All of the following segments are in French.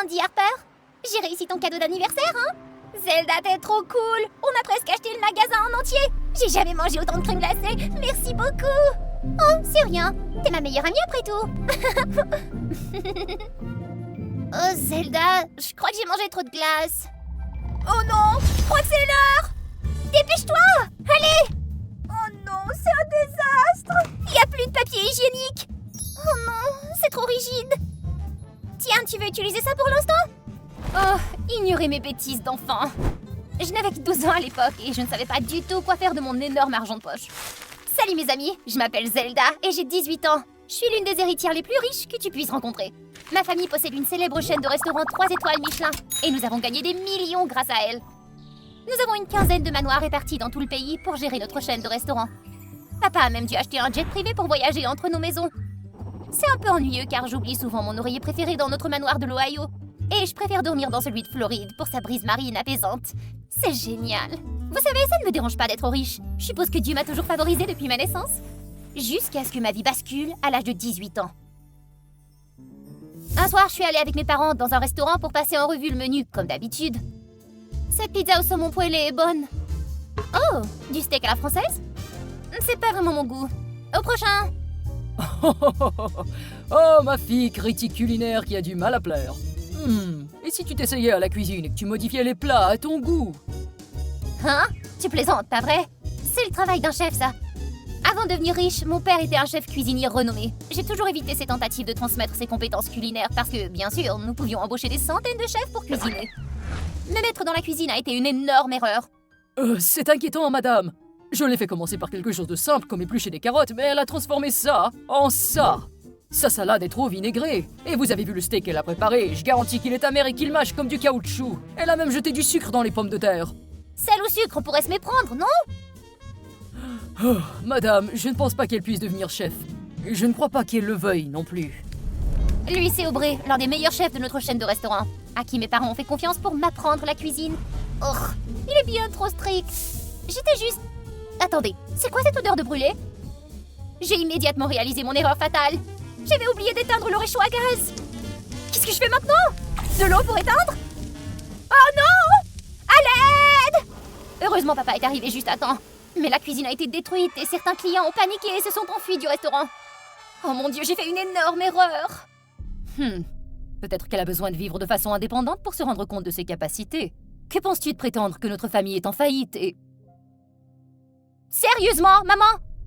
Andy Harper. J'ai réussi ton cadeau d'anniversaire, hein? Zelda, t'es trop cool. On a presque acheté le magasin en entier. J'ai jamais mangé autant de crème glacée. Merci beaucoup. Oh, c'est rien. T'es ma meilleure amie après tout. Oh, Zelda, je crois que j'ai mangé trop de glace. Oh non, je crois que c'est l'heure. Dépêche-toi. Allez. Oh non, c'est un désastre. Il n'y a plus de papier hygiénique. Oh non, c'est trop rigide. Tiens, tu veux utiliser ça pour l'instant? Oh, ignorez mes bêtises d'enfant. Je n'avais que 12 ans à l'époque et je ne savais pas du tout quoi faire de mon énorme argent de poche. Salut mes amis, je m'appelle Zelda et j'ai 18 ans. Je suis l'une des héritières les plus riches que tu puisses rencontrer. Ma famille possède une célèbre chaîne de restaurants 3 étoiles Michelin et nous avons gagné des millions grâce à elle. Nous avons une quinzaine de manoirs répartis dans tout le pays pour gérer notre chaîne de restaurants. Papa a même dû acheter un jet privé pour voyager entre nos maisons. C'est un peu ennuyeux car j'oublie souvent mon oreiller préféré dans notre manoir de l'Ohio. Et je préfère dormir dans celui de Floride pour sa brise marine apaisante. C'est génial. Vous savez, ça ne me dérange pas d'être riche. Je suppose que Dieu m'a toujours favorisée depuis ma naissance. Jusqu'à ce que ma vie bascule à l'âge de 18 ans. Un soir, je suis allée avec mes parents dans un restaurant pour passer en revue le menu, comme d'habitude. Cette pizza au saumon poêlé est bonne. Oh, du steak à la française? C'est pas vraiment mon goût. Au prochain. Oh, ma fille critique culinaire qui a du mal à plaire. Et si tu t'essayais à la cuisine et que tu modifiais les plats à ton goût? Hein? Tu plaisantes, pas vrai? C'est le travail d'un chef, ça. Avant de devenir riche, mon père était un chef cuisinier renommé. J'ai toujours évité ses tentatives de transmettre ses compétences culinaires parce que, bien sûr, nous pouvions embaucher des centaines de chefs pour cuisiner. Me mettre dans la cuisine a été une énorme erreur. C'est inquiétant, madame. Je l'ai fait commencer par quelque chose de simple comme éplucher des carottes, mais elle a transformé ça en ça. Sa salade est trop vinaigrée. Et vous avez vu le steak qu'elle a préparé, je garantis qu'il est amer et qu'il mâche comme du caoutchouc. Elle a même jeté du sucre dans les pommes de terre. Sel au sucre, on pourrait se méprendre, non? Oh, madame, je ne pense pas qu'elle puisse devenir chef. Et je ne crois pas qu'elle le veuille non plus. Lui, c'est Aubrey, l'un des meilleurs chefs de notre chaîne de restaurants, à qui mes parents ont fait confiance pour m'apprendre la cuisine. Oh, il est bien trop strict. J'étais juste... Attendez, c'est quoi cette odeur de brûlé? J'ai immédiatement réalisé mon erreur fatale. J'avais oublié d'éteindre le réchaud à gaz. Qu'est-ce que je fais maintenant? De l'eau pour éteindre? Oh non! À l'aide! Heureusement, papa est arrivé juste à temps. Mais la cuisine a été détruite et certains clients ont paniqué et se sont enfuis du restaurant. Oh mon Dieu, j'ai fait une énorme erreur. Peut-être qu'elle a besoin de vivre de façon indépendante pour se rendre compte de ses capacités. Que penses-tu de prétendre que notre famille est en faillite et... Sérieusement, maman?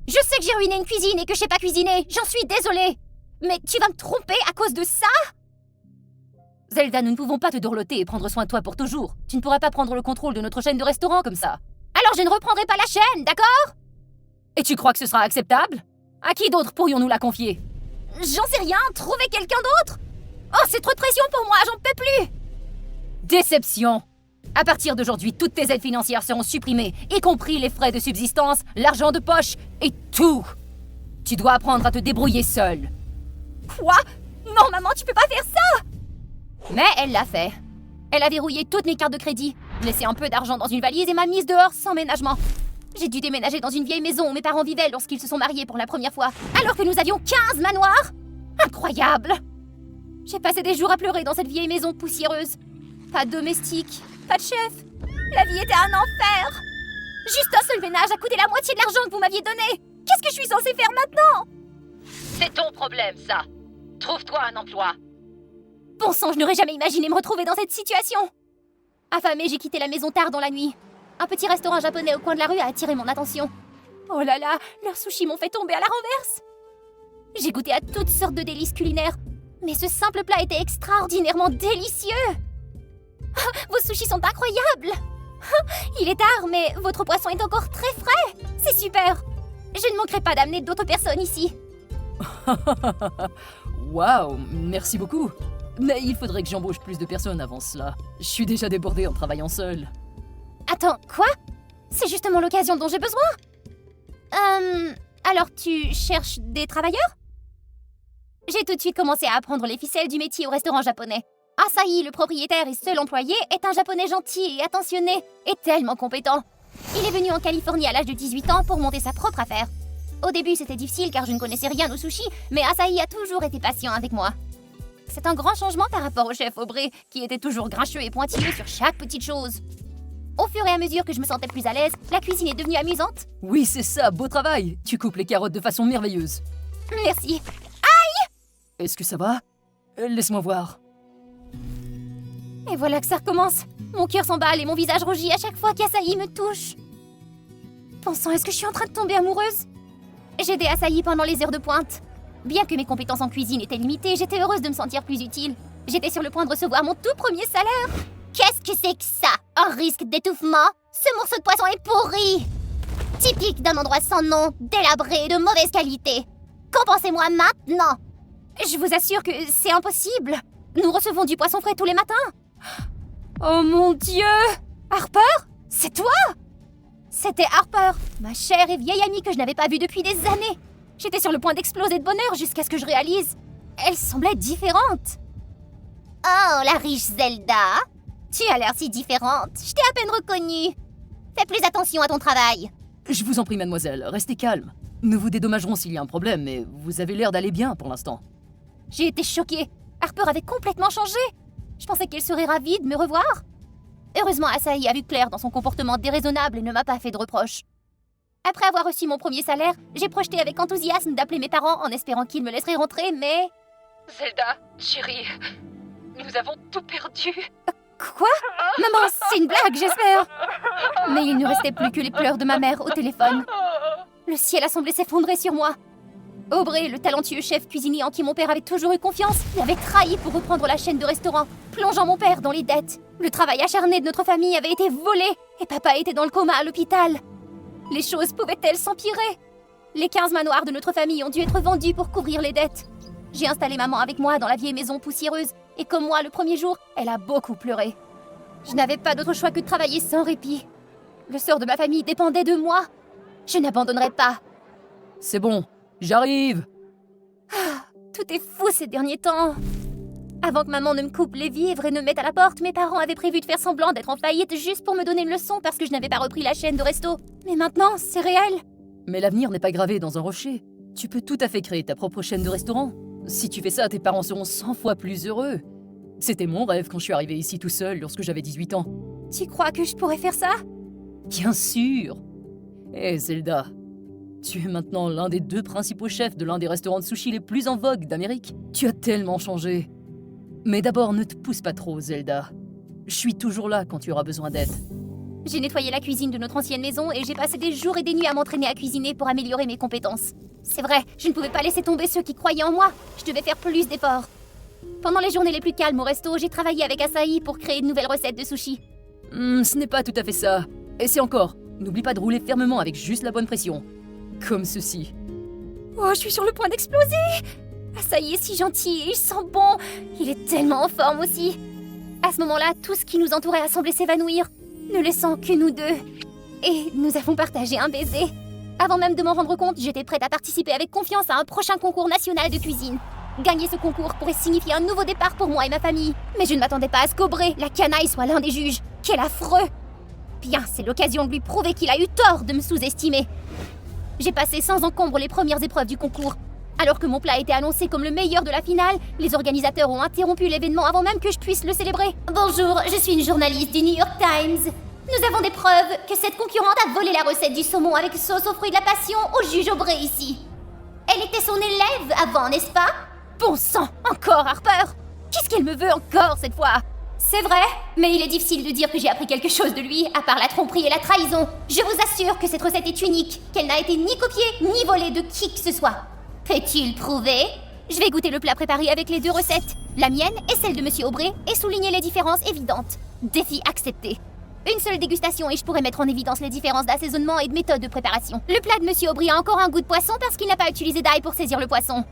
Je sais que j'ai ruiné une cuisine et que je sais pas cuisiner. J'en suis désolée. Mais tu vas me tromper à cause de ça? Zelda, nous ne pouvons pas te dorloter et prendre soin de toi pour toujours. Tu ne pourras pas prendre le contrôle de notre chaîne de restaurants comme ça. Alors je ne reprendrai pas la chaîne, d'accord? Et tu crois que ce sera acceptable? À qui d'autre pourrions-nous la confier? J'en sais rien, trouvez quelqu'un d'autre? Oh, c'est trop de pression pour moi, j'en peux plus! Déception! À partir d'aujourd'hui, toutes tes aides financières seront supprimées, y compris les frais de subsistance, l'argent de poche et tout! Tu dois apprendre à te débrouiller seule. Quoi? Non, maman, tu peux pas faire ça! Mais elle l'a fait. Elle a verrouillé toutes mes cartes de crédit, laissé un peu d'argent dans une valise et m'a mise dehors sans ménagement. J'ai dû déménager dans une vieille maison où mes parents vivaient lorsqu'ils se sont mariés pour la première fois, alors que nous avions 15 manoirs! Incroyable! J'ai passé des jours à pleurer dans cette vieille maison poussiéreuse. Pas de domestique, pas de chef. La vie était un enfer! Juste un seul ménage a coûté la moitié de l'argent que vous m'aviez donné! Qu'est-ce que je suis censée faire maintenant? C'est ton problème, ça! Trouve-toi un emploi! Bon sang, je n'aurais jamais imaginé me retrouver dans cette situation! Affamée, j'ai quitté la maison tard dans la nuit. Un petit restaurant japonais au coin de la rue a attiré mon attention. Oh là là, leurs sushis m'ont fait tomber à la renverse! J'ai goûté à toutes sortes de délices culinaires, mais ce simple plat était extraordinairement délicieux! Ah, vos sushis sont incroyables! Ah, il est tard, mais votre poisson est encore très frais! C'est super! Je ne manquerai pas d'amener d'autres personnes ici. Waouh, merci beaucoup. Mais il faudrait que j'embauche plus de personnes avant cela. Je suis déjà débordée en travaillant seule. Attends, quoi? C'est justement l'occasion dont j'ai besoin. Alors tu cherches des travailleurs? J'ai tout de suite commencé à apprendre les ficelles du métier au restaurant japonais. Asahi, le propriétaire et seul employé, est un japonais gentil et attentionné, et tellement compétent. Il est venu en Californie à l'âge de 18 ans pour monter sa propre affaire. Au début, c'était difficile car je ne connaissais rien au sushi, mais Asahi a toujours été patient avec moi. C'est un grand changement par rapport au chef Aubrey, qui était toujours grincheux et pointilleux sur chaque petite chose. Au fur et à mesure que je me sentais plus à l'aise, la cuisine est devenue amusante. Oui, c'est ça, beau travail. Tu coupes les carottes de façon merveilleuse. Merci. Est-ce que ça va? Laisse-moi voir. Et voilà que ça recommence. Mon cœur s'emballe et mon visage rougit à chaque fois qu'Asahi me touche. Pensant, est-ce que je suis en train de tomber amoureuse? J'aidais Asahi pendant les heures de pointe. Bien que mes compétences en cuisine étaient limitées, j'étais heureuse de me sentir plus utile. J'étais sur le point de recevoir mon tout premier salaire. Qu'est-ce que c'est que ça? Un risque d'étouffement? Ce morceau de poisson est pourri! Typique d'un endroit sans nom, délabré, de mauvaise qualité. Compensez-moi maintenant! Je vous assure que c'est impossible. Nous recevons du poisson frais tous les matins. Oh mon Dieu! Harper? C'est toi? C'était Harper, ma chère et vieille amie que je n'avais pas vue depuis des années. J'étais sur le point d'exploser de bonheur jusqu'à ce que je réalise. Elle semblait différente. Oh, la riche Zelda! Tu as l'air si différente, je t'ai à peine reconnue. Fais plus attention à ton travail. Je vous en prie, mademoiselle, restez calme. Nous vous dédommagerons s'il y a un problème, mais vous avez l'air d'aller bien pour l'instant. J'ai été choquée. Harper avait complètement changé. Je pensais qu'elle serait ravie de me revoir. Heureusement, Asahi a vu clair dans son comportement déraisonnable et ne m'a pas fait de reproches. Après avoir reçu mon premier salaire, j'ai projeté avec enthousiasme d'appeler mes parents en espérant qu'ils me laisseraient rentrer, mais... Zelda, chérie, nous avons tout perdu. Quoi? Maman, c'est une blague, j'espère. Mais il ne restait plus que les pleurs de ma mère au téléphone. Le ciel a semblé s'effondrer sur moi. Aubrey, le talentueux chef cuisinier en qui mon père avait toujours eu confiance, l'avait trahi pour reprendre la chaîne de restaurants, plongeant mon père dans les dettes. Le travail acharné de notre famille avait été volé et papa était dans le coma à l'hôpital. Les choses pouvaient-elles s'empirer? Les 15 manoirs de notre famille ont dû être vendus pour couvrir les dettes. J'ai installé maman avec moi dans la vieille maison poussiéreuse et comme moi le premier jour, elle a beaucoup pleuré. Je n'avais pas d'autre choix que de travailler sans répit. Le sort de ma famille dépendait de moi. Je n'abandonnerai pas. C'est bon, j'arrive. Tout est fou ces derniers temps. Avant que maman ne me coupe les vivres et ne me mette à la porte, mes parents avaient prévu de faire semblant d'être en faillite juste pour me donner une leçon parce que je n'avais pas repris la chaîne de resto. Mais maintenant, c'est réel. Mais l'avenir n'est pas gravé dans un rocher. Tu peux tout à fait créer ta propre chaîne de restaurant. Si tu fais ça, tes parents seront 100 fois plus heureux. C'était mon rêve quand je suis arrivé ici tout seul lorsque j'avais 18 ans. Tu crois que je pourrais faire ça? Bien sûr. Hé Zelda, tu es maintenant l'un des 2 principaux chefs de l'un des restaurants de sushi les plus en vogue d'Amérique. Tu as tellement changé. Mais d'abord, ne te pousse pas trop, Zelda. Je suis toujours là quand tu auras besoin d'aide. J'ai nettoyé la cuisine de notre ancienne maison et j'ai passé des jours et des nuits à m'entraîner à cuisiner pour améliorer mes compétences. C'est vrai, je ne pouvais pas laisser tomber ceux qui croyaient en moi. Je devais faire plus d'efforts. Pendant les journées les plus calmes au resto, j'ai travaillé avec Asahi pour créer de nouvelles recettes de sushi. Ce n'est pas tout à fait ça. Et c'est encore, n'oublie pas de rouler fermement avec juste la bonne pression. Comme ceci. Oh, je suis sur le point d'exploser! Asahi est si gentil et il sent bon. Il est tellement en forme aussi. À ce moment-là, tout ce qui nous entourait a semblé s'évanouir, ne laissant que nous deux. Et nous avons partagé un baiser. Avant même de m'en rendre compte, j'étais prête à participer avec confiance à un prochain concours national de cuisine. Gagner ce concours pourrait signifier un nouveau départ pour moi et ma famille. Mais je ne m'attendais pas à ce qu'Aubrey, la canaille, soit l'un des juges. Quel affreux! Bien, c'est l'occasion de lui prouver qu'il a eu tort de me sous-estimer. J'ai passé sans encombre les premières épreuves du concours. Alors que mon plat était annoncé comme le meilleur de la finale, les organisateurs ont interrompu l'événement avant même que je puisse le célébrer. Bonjour, je suis une journaliste du New York Times. Nous avons des preuves que cette concurrente a volé la recette du saumon avec sauce aux fruits de la passion au juge Aubrey ici. Elle était son élève avant, n'est-ce pas? Bon sang, encore Harper! Qu'est-ce qu'elle me veut encore cette fois? C'est vrai, mais il est difficile de dire que j'ai appris quelque chose de lui, à part la tromperie et la trahison. Je vous assure que cette recette est unique, qu'elle n'a été ni copiée ni volée de qui que ce soit. Peut-il prouver? Je vais goûter le plat préparé avec les 2 recettes, la mienne et celle de Monsieur Aubrey, et souligner les différences évidentes. Défi accepté. Une seule dégustation et je pourrais mettre en évidence les différences d'assaisonnement et de méthode de préparation. Le plat de Monsieur Aubrey a encore un goût de poisson parce qu'il n'a pas utilisé d'ail pour saisir le poisson.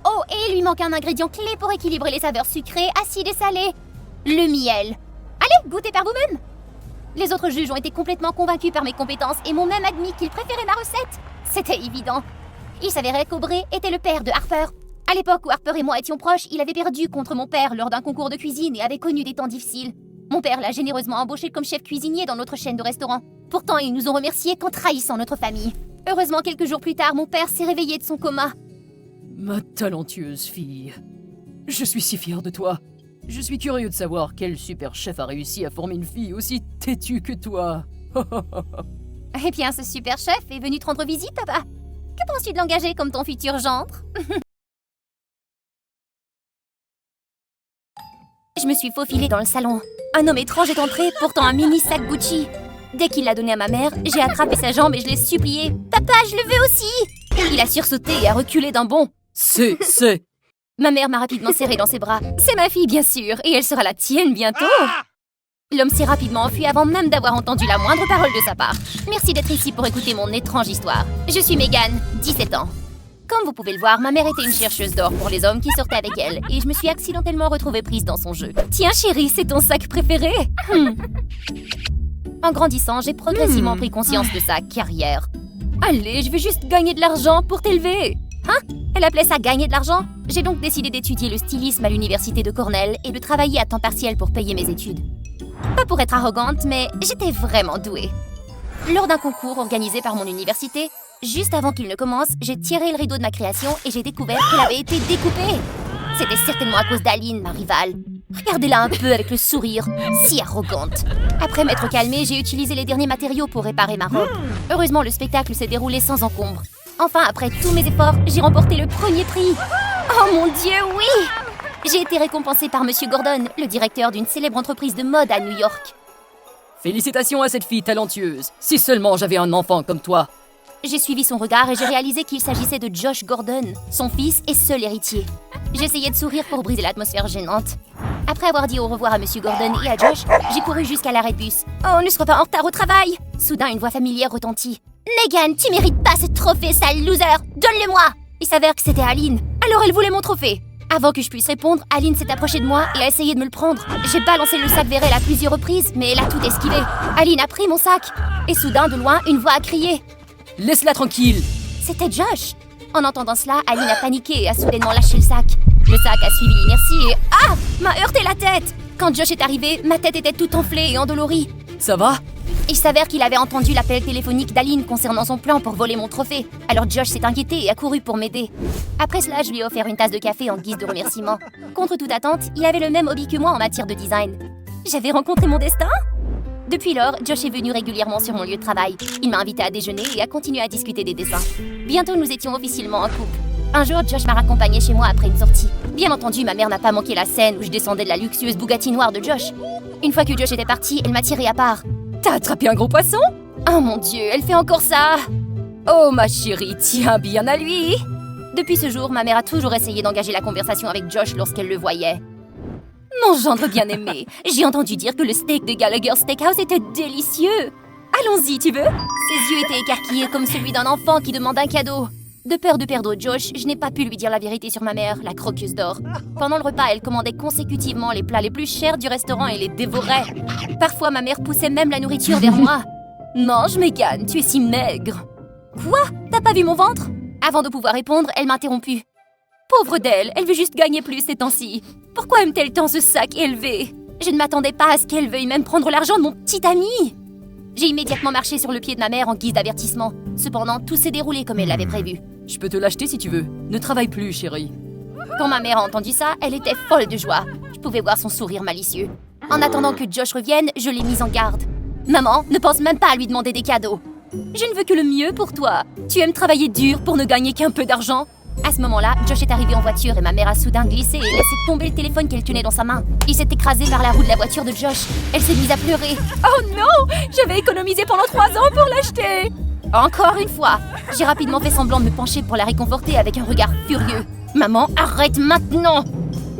Oh, et il lui manque un ingrédient clé pour équilibrer les saveurs sucrées, acides et salées. Le miel. Allez, goûtez par vous-même. Les autres juges ont été complètement convaincus par mes compétences et m'ont même admis qu'ils préféraient ma recette. C'était évident. Il s'avérait qu'Aubrey était le père de Harper. À l'époque où Harper et moi étions proches, il avait perdu contre mon père lors d'un concours de cuisine et avait connu des temps difficiles. Mon père l'a généreusement embauché comme chef cuisinier dans notre chaîne de restaurants. Pourtant, ils nous ont remerciés qu'en trahissant notre famille. Heureusement, quelques jours plus tard, mon père s'est réveillé de son coma. Ma talentueuse fille. Je suis si fier de toi. Je suis curieux de savoir quel super chef a réussi à former une fille aussi têtue que toi. Eh bien, ce super chef est venu te rendre visite, papa. Que penses-tu de l'engager comme ton futur gendre? Je me suis faufilée dans le salon. Un homme étrange est entré, portant un mini sac Gucci. Dès qu'il l'a donné à ma mère, j'ai attrapé sa jambe et je l'ai supplié. Papa, je le veux aussi! Il a sursauté et a reculé d'un bond. C'est... Ma mère m'a rapidement serré dans ses bras. C'est ma fille, bien sûr, et elle sera la tienne bientôt. L'homme s'est rapidement enfui avant même d'avoir entendu la moindre parole de sa part. Merci d'être ici pour écouter mon étrange histoire. Je suis Megan, 17 ans. Comme vous pouvez le voir, ma mère était une chercheuse d'or pour les hommes qui sortaient avec elle, et je me suis accidentellement retrouvée prise dans son jeu. Tiens chérie, c'est ton sac préféré? En grandissant, j'ai progressivement pris conscience de sa carrière. Allez, je veux juste gagner de l'argent pour t'élever. Hein? Elle appelait ça gagner de l'argent? J'ai donc décidé d'étudier le stylisme à l'université de Cornell et de travailler à temps partiel pour payer mes études. Pas pour être arrogante, mais j'étais vraiment douée. Lors d'un concours organisé par mon université, juste avant qu'il ne commence, j'ai tiré le rideau de ma création et j'ai découvert qu'elle avait été découpée. C'était certainement à cause d'Aline, ma rivale. Regardez-la un peu avec le sourire, si arrogante. Après m'être calmée, j'ai utilisé les derniers matériaux pour réparer ma robe. Heureusement, le spectacle s'est déroulé sans encombre. Enfin, après tous mes efforts, j'ai remporté le premier prix. Oh mon Dieu, oui! J'ai été récompensée par Monsieur Gordon, le directeur d'une célèbre entreprise de mode à New York. Félicitations à cette fille talentueuse. Si seulement j'avais un enfant comme toi. J'ai suivi son regard et j'ai réalisé qu'il s'agissait de Josh Gordon, son fils et seul héritier. J'essayais de sourire pour briser l'atmosphère gênante. Après avoir dit au revoir à Monsieur Gordon et à Josh, j'ai couru jusqu'à l'arrêt de bus. Oh, ne sois pas en retard au travail! Soudain, une voix familière retentit. Megan, tu mérites pas ce trophée, sale loser! Donne-le-moi! Il s'avère que c'était Aline. Alors elle voulait mon trophée. Avant que je puisse répondre, Aline s'est approchée de moi et a essayé de me le prendre. J'ai balancé le sac vers elle à plusieurs reprises, mais elle a tout esquivé. Aline a pris mon sac. Et soudain, de loin, une voix a crié. Laisse-la tranquille. C'était Josh. En entendant cela, Aline a paniqué et a soudainement lâché le sac. Le sac a suivi l'inertie et... Ah! M'a heurté la tête! Quand Josh est arrivé, ma tête était toute enflée et endolorie. Ça va? Il s'avère qu'il avait entendu l'appel téléphonique d'Aline concernant son plan pour voler mon trophée. Alors Josh s'est inquiété et a couru pour m'aider. Après cela, je lui ai offert une tasse de café en guise de remerciement. Contre toute attente, il avait le même hobby que moi en matière de design. J'avais rencontré mon destin? Depuis lors, Josh est venu régulièrement sur mon lieu de travail. Il m'a invité à déjeuner et a continué à discuter des dessins. Bientôt, nous étions officiellement en couple. Un jour, Josh m'a raccompagné chez moi après une sortie. Bien entendu, ma mère n'a pas manqué la scène où je descendais de la luxueuse Bugatti noire de Josh. Une fois que Josh était parti, elle m'a tiré à part. T'as attrapé un gros poisson? Oh mon Dieu, elle fait encore ça! Oh ma chérie, tiens bien à lui! Depuis ce jour, ma mère a toujours essayé d'engager la conversation avec Josh lorsqu'elle le voyait. Mon gendre bien-aimé, j'ai entendu dire que le steak de Gallagher Steakhouse était délicieux. Allons-y, tu veux? Ses yeux étaient écarquillés comme celui d'un enfant qui demande un cadeau. De peur de perdre Josh, je n'ai pas pu lui dire la vérité sur ma mère, la croqueuse d'or. Pendant le repas, elle commandait consécutivement les plats les plus chers du restaurant et les dévorait. Parfois, ma mère poussait même la nourriture vers moi. Mange, Megan, tu es si maigre. Quoi? T'as pas vu mon ventre? Avant de pouvoir répondre, elle m'a interrompu. Pauvre d'elle, elle veut juste gagner plus ces temps-ci. Pourquoi aime-t-elle tant ce sac élevé? Je ne m'attendais pas à ce qu'elle veuille même prendre l'argent de mon petit ami. J'ai immédiatement marché sur le pied de ma mère en guise d'avertissement. Cependant, tout s'est déroulé comme elle l'avait prévu. Je peux te l'acheter si tu veux. Ne travaille plus, chérie. Quand ma mère a entendu ça, elle était folle de joie. Je pouvais voir son sourire malicieux. En attendant que Josh revienne, je l'ai mise en garde. Maman, ne pense même pas à lui demander des cadeaux. Je ne veux que le mieux pour toi. Tu aimes travailler dur pour ne gagner qu'un peu d'argent. À ce moment-là, Josh est arrivé en voiture et ma mère a soudain glissé et laissé tomber le téléphone qu'elle tenait dans sa main. Il s'est écrasé par la roue de la voiture de Josh. Elle s'est mise à pleurer. Oh non! J'avais économisé pendant 3 ans pour l'acheter! Encore une fois! J'ai rapidement fait semblant de me pencher pour la réconforter avec un regard furieux. Maman, arrête maintenant!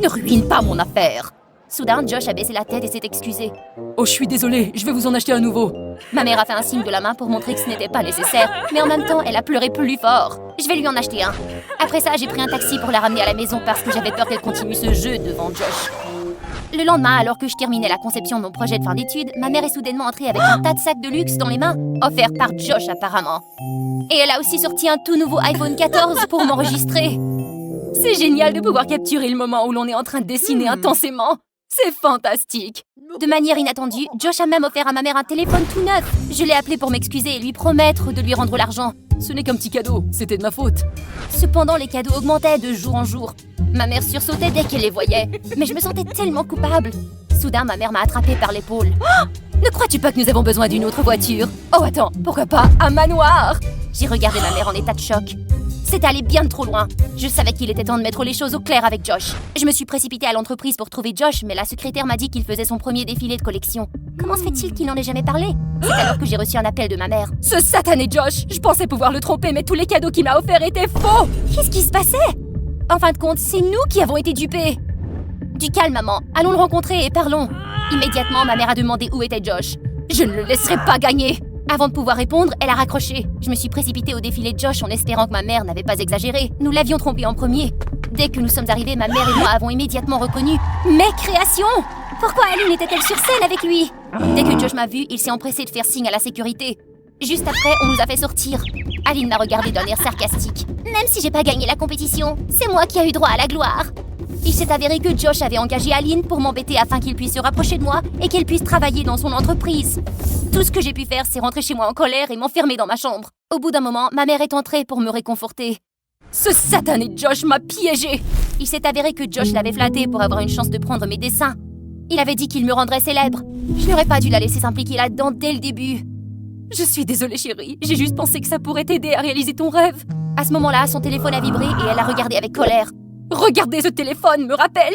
Ne ruine pas mon affaire! Soudain, Josh a baissé la tête et s'est excusé. Oh, je suis désolée, je vais vous en acheter un nouveau. Ma mère a fait un signe de la main pour montrer que ce n'était pas nécessaire, mais en même temps, elle a pleuré plus fort. Je vais lui en acheter un. Après ça, j'ai pris un taxi pour la ramener à la maison parce que j'avais peur qu'elle continue ce jeu devant Josh. Le lendemain, alors que je terminais la conception de mon projet de fin d'études, ma mère est soudainement entrée avec un tas de sacs de luxe dans les mains, offerts par Josh apparemment. Et elle a aussi sorti un tout nouveau iPhone 14 pour m'enregistrer. C'est génial de pouvoir capturer le moment où l'on est en train de dessiner intensément. C'est fantastique. De manière inattendue, Josh a même offert à ma mère un téléphone tout neuf. Je l'ai appelé pour m'excuser et lui promettre de lui rendre l'argent. Ce n'est qu'un petit cadeau, c'était de ma faute. Cependant, les cadeaux augmentaient de jour en jour. Ma mère sursautait dès qu'elle les voyait, mais je me sentais tellement coupable. Soudain, ma mère m'a attrapée par l'épaule. Oh, ne crois-tu pas que nous avons besoin d'une autre voiture? Oh attends, pourquoi pas un manoir? J'ai regardé ma mère en état de choc. C'était allé bien trop loin. Je savais qu'il était temps de mettre les choses au clair avec Josh. Je me suis précipitée à l'entreprise pour trouver Josh, mais la secrétaire m'a dit qu'il faisait son premier défilé de collection. Comment se fait-il qu'il n'en ait jamais parlé? C'est alors que j'ai reçu un appel de ma mère. Ce satané Josh! Je pensais pouvoir le tromper, mais tous les cadeaux qu'il m'a offerts étaient faux! Qu'est-ce qui se passait? En fin de compte, c'est nous qui avons été dupés. Du calme, maman. Allons le rencontrer et parlons. Immédiatement, ma mère a demandé où était Josh. Je ne le laisserai pas gagner! Avant de pouvoir répondre, elle a raccroché. Je me suis précipitée au défilé de Josh en espérant que ma mère n'avait pas exagéré. Nous l'avions trompé en premier. Dès que nous sommes arrivés, ma mère et moi avons immédiatement reconnu mes créations. Pourquoi Aline était-elle sur scène avec lui? Dès que Josh m'a vu, il s'est empressé de faire signe à la sécurité. Juste après, on nous a fait sortir. Aline m'a regardé d'un air sarcastique. Même si j'ai pas gagné la compétition, c'est moi qui ai eu droit à la gloire. Il s'est avéré que Josh avait engagé Aline pour m'embêter afin qu'il puisse se rapprocher de moi et qu'elle puisse travailler dans son entreprise. Tout ce que j'ai pu faire, c'est rentrer chez moi en colère et m'enfermer dans ma chambre. Au bout d'un moment, ma mère est entrée pour me réconforter. Ce satané Josh m'a piégé! Il s'est avéré que Josh l'avait flatté pour avoir une chance de prendre mes dessins. Il avait dit qu'il me rendrait célèbre. Je n'aurais pas dû la laisser s'impliquer là-dedans dès le début. Je suis désolée chérie, j'ai juste pensé que ça pourrait t'aider à réaliser ton rêve. À ce moment-là, son téléphone a vibré et elle a regardé avec colère. Regardez ce téléphone, me rappelle!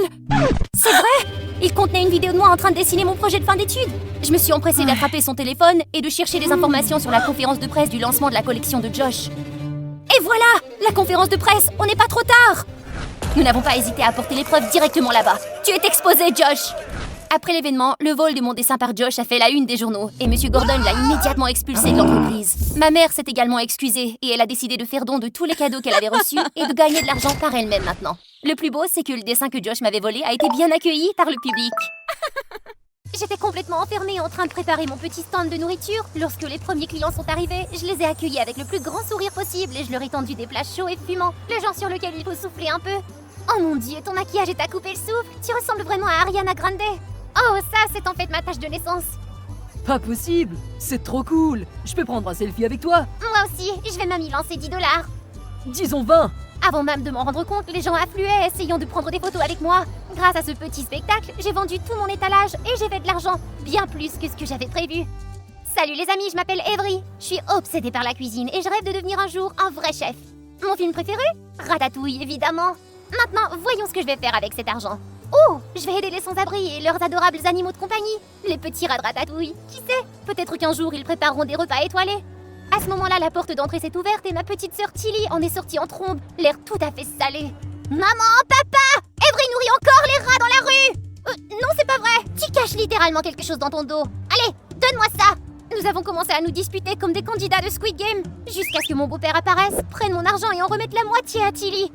C'est vrai! Il contenait une vidéo de moi en train de dessiner mon projet de fin d'études. Je me suis empressée d'attraper son téléphone et de chercher des informations sur la conférence de presse du lancement de la collection de Josh. Et voilà! La conférence de presse, on n'est pas trop tard! Nous n'avons pas hésité à apporter les preuves directement là-bas. Tu es exposé, Josh! Après l'événement, le vol de mon dessin par Josh a fait la une des journaux et M. Gordon l'a immédiatement expulsé de l'entreprise. Ma mère s'est également excusée et elle a décidé de faire don de tous les cadeaux qu'elle avait reçus et de gagner de l'argent par elle-même maintenant. Le plus beau, c'est que le dessin que Josh m'avait volé a été bien accueilli par le public. J'étais complètement enfermée en train de préparer mon petit stand de nourriture. Lorsque les premiers clients sont arrivés, je les ai accueillis avec le plus grand sourire possible et je leur ai tendu des plats chauds et fumants, le genre sur lequel il faut souffler un peu. Oh mon Dieu, ton maquillage est à couper le souffle. Tu ressembles vraiment à Ariana Grande. Oh, ça, c'est en fait ma tâche de naissance. Pas possible! C'est trop cool! Je peux prendre un selfie avec toi? Moi aussi, je vais même y lancer 10 $. Disons 20! Avant même de m'en rendre compte, les gens affluaient, essayant de prendre des photos avec moi. Grâce à ce petit spectacle, j'ai vendu tout mon étalage et j'ai fait de l'argent, bien plus que ce que j'avais prévu. Salut les amis, je m'appelle Avery. Je suis obsédée par la cuisine et je rêve de devenir un jour un vrai chef. Mon film préféré? Ratatouille, évidemment. Maintenant, voyons ce que je vais faire avec cet argent. Oh, je vais aider les sans-abri et leurs adorables animaux de compagnie, les petits rats de Ratatouille. Qui sait, peut-être qu'un jour ils prépareront des repas étoilés. À ce moment-là, la porte d'entrée s'est ouverte et ma petite sœur Tilly en est sortie en trombe, l'air tout à fait salé. Maman, papa, Avery nourrit encore les rats dans la rue. Non, c'est pas vrai. Tu caches littéralement quelque chose dans ton dos. Allez, donne-moi ça. Nous avons commencé à nous disputer comme des candidats de Squid Game, jusqu'à ce que mon beau-père apparaisse, prenne mon argent et en remette la moitié à Tilly.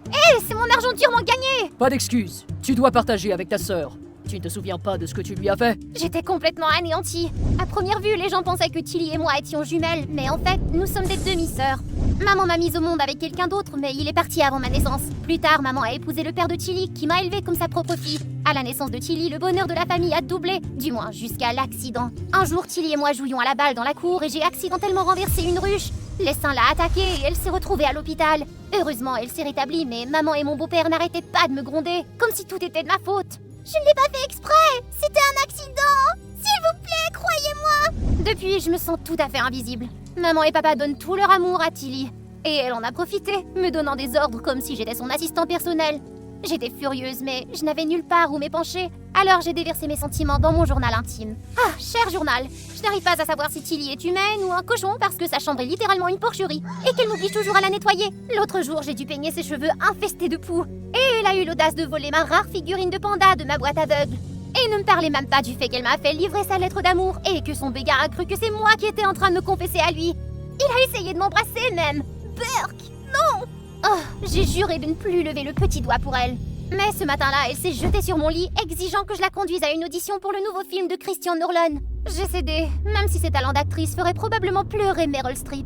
C'est mon argent durement gagné. Pas d'excuses, tu dois partager avec ta sœur. Tu ne te souviens pas de ce que tu lui as fait? J'étais complètement anéantie. À première vue, les gens pensaient que Tilly et moi étions jumelles, mais en fait, nous sommes des demi-sœurs. Maman m'a mise au monde avec quelqu'un d'autre, mais il est parti avant ma naissance. Plus tard, maman a épousé le père de Tilly, qui m'a élevée comme sa propre fille. À la naissance de Tilly, le bonheur de la famille a doublé, du moins jusqu'à l'accident. Un jour, Tilly et moi jouions à la balle dans la cour et j'ai accidentellement renversé une ruche. L'essaim l'a attaquée et elle s'est retrouvée à l'hôpital. Heureusement, elle s'est rétablie, mais maman et mon beau-père n'arrêtaient pas de me gronder, comme si tout était de ma faute. Je ne l'ai pas fait exprès! C'était un accident! S'il vous plaît, croyez-moi! Depuis, je me sens tout à fait invisible. Maman et papa donnent tout leur amour à Tilly. Et elle en a profité, me donnant des ordres comme si j'étais son assistant personnel. J'étais furieuse, mais je n'avais nulle part où m'épancher. Alors j'ai déversé mes sentiments dans mon journal intime. Ah, cher journal, je n'arrive pas à savoir si Tilly est humaine ou un cochon parce que sa chambre est littéralement une porcherie et qu'elle m'oblige toujours à la nettoyer. L'autre jour, j'ai dû peigner ses cheveux infestés de poux. Et elle a eu l'audace de voler ma rare figurine de panda de ma boîte aveugle. Et ne me parlez même pas du fait qu'elle m'a fait livrer sa lettre d'amour et que son béguin a cru que c'est moi qui étais en train de me confesser à lui. Il a essayé de m'embrasser même. Burk, non! Oh, j'ai juré de ne plus lever le petit doigt pour elle. Mais ce matin-là, elle s'est jetée sur mon lit, exigeant que je la conduise à une audition pour le nouveau film de Christian Nolan. J'ai cédé, même si ses talents d'actrice feraient probablement pleurer Meryl Streep.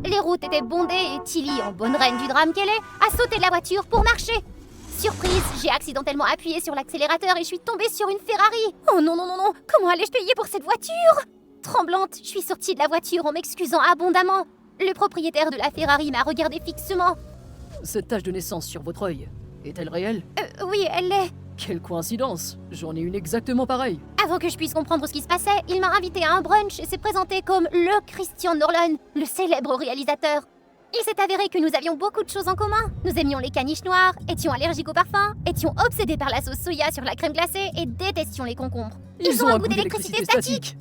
Les routes étaient bondées et Tilly, en bonne reine du drame qu'elle est, a sauté de la voiture pour marcher. Surprise, j'ai accidentellement appuyé sur l'accélérateur et je suis tombée sur une Ferrari. Oh non, non, non, non, comment allais-je payer pour cette voiture? Tremblante, je suis sortie de la voiture en m'excusant abondamment. Le propriétaire de la Ferrari m'a regardé fixement. Cette tache de naissance sur votre œil, est-elle réelle? Oui, elle l'est. Quelle coïncidence! J'en ai une exactement pareille. Avant que je puisse comprendre ce qui se passait, il m'a invité à un brunch et s'est présenté comme le Christian Nolan, le célèbre réalisateur. Il s'est avéré que nous avions beaucoup de choses en commun. Nous aimions les caniches noires, étions allergiques au parfum, étions obsédés par la sauce soya sur la crème glacée et détestions les concombres. Ils ont un goût d'électricité statique.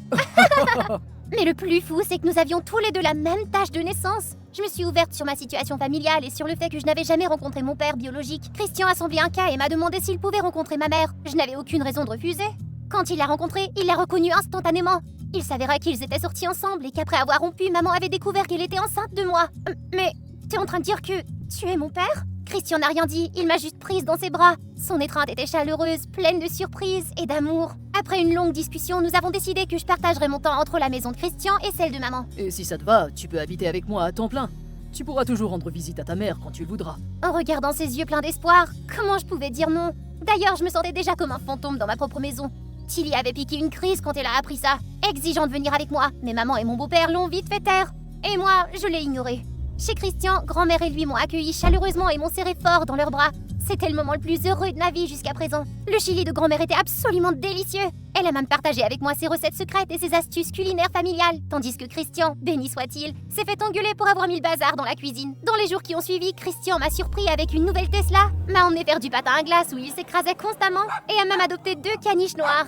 Mais le plus fou, c'est que nous avions tous les deux la même tâche de naissance. Je me suis ouverte sur ma situation familiale et sur le fait que je n'avais jamais rencontré mon père biologique. Christian a semblé un cas et m'a demandé s'il pouvait rencontrer ma mère. Je n'avais aucune raison de refuser. Quand il l'a rencontrée, il l'a reconnue instantanément. Il s'avéra qu'ils étaient sortis ensemble et qu'après avoir rompu, maman avait découvert qu'elle était enceinte de moi. Mais t'es en train de dire que tu es mon père? Christian n'a rien dit, il m'a juste prise dans ses bras. Son étreinte était chaleureuse, pleine de surprises et d'amour. Après une longue discussion, nous avons décidé que je partagerais mon temps entre la maison de Christian et celle de maman. Et si ça te va, tu peux habiter avec moi à temps plein. Tu pourras toujours rendre visite à ta mère quand tu le voudras. En regardant ses yeux pleins d'espoir, comment je pouvais dire non? D'ailleurs, je me sentais déjà comme un fantôme dans ma propre maison. Tilly avait piqué une crise quand elle a appris ça, exigeant de venir avec moi, mais maman et mon beau-père l'ont vite fait taire. Et moi, je l'ai ignoré. Chez Christian, grand-mère et lui m'ont accueilli chaleureusement et m'ont serré fort dans leurs bras. C'était le moment le plus heureux de ma vie jusqu'à présent. Le chili de grand-mère était absolument délicieux. Elle a même partagé avec moi ses recettes secrètes et ses astuces culinaires familiales, tandis que Christian, béni soit-il, s'est fait engueuler pour avoir mis le bazar dans la cuisine. Dans les jours qui ont suivi, Christian m'a surpris avec une nouvelle Tesla, m'a emmené faire du patin à glace où il s'écrasait constamment et a même adopté 2 caniches noires.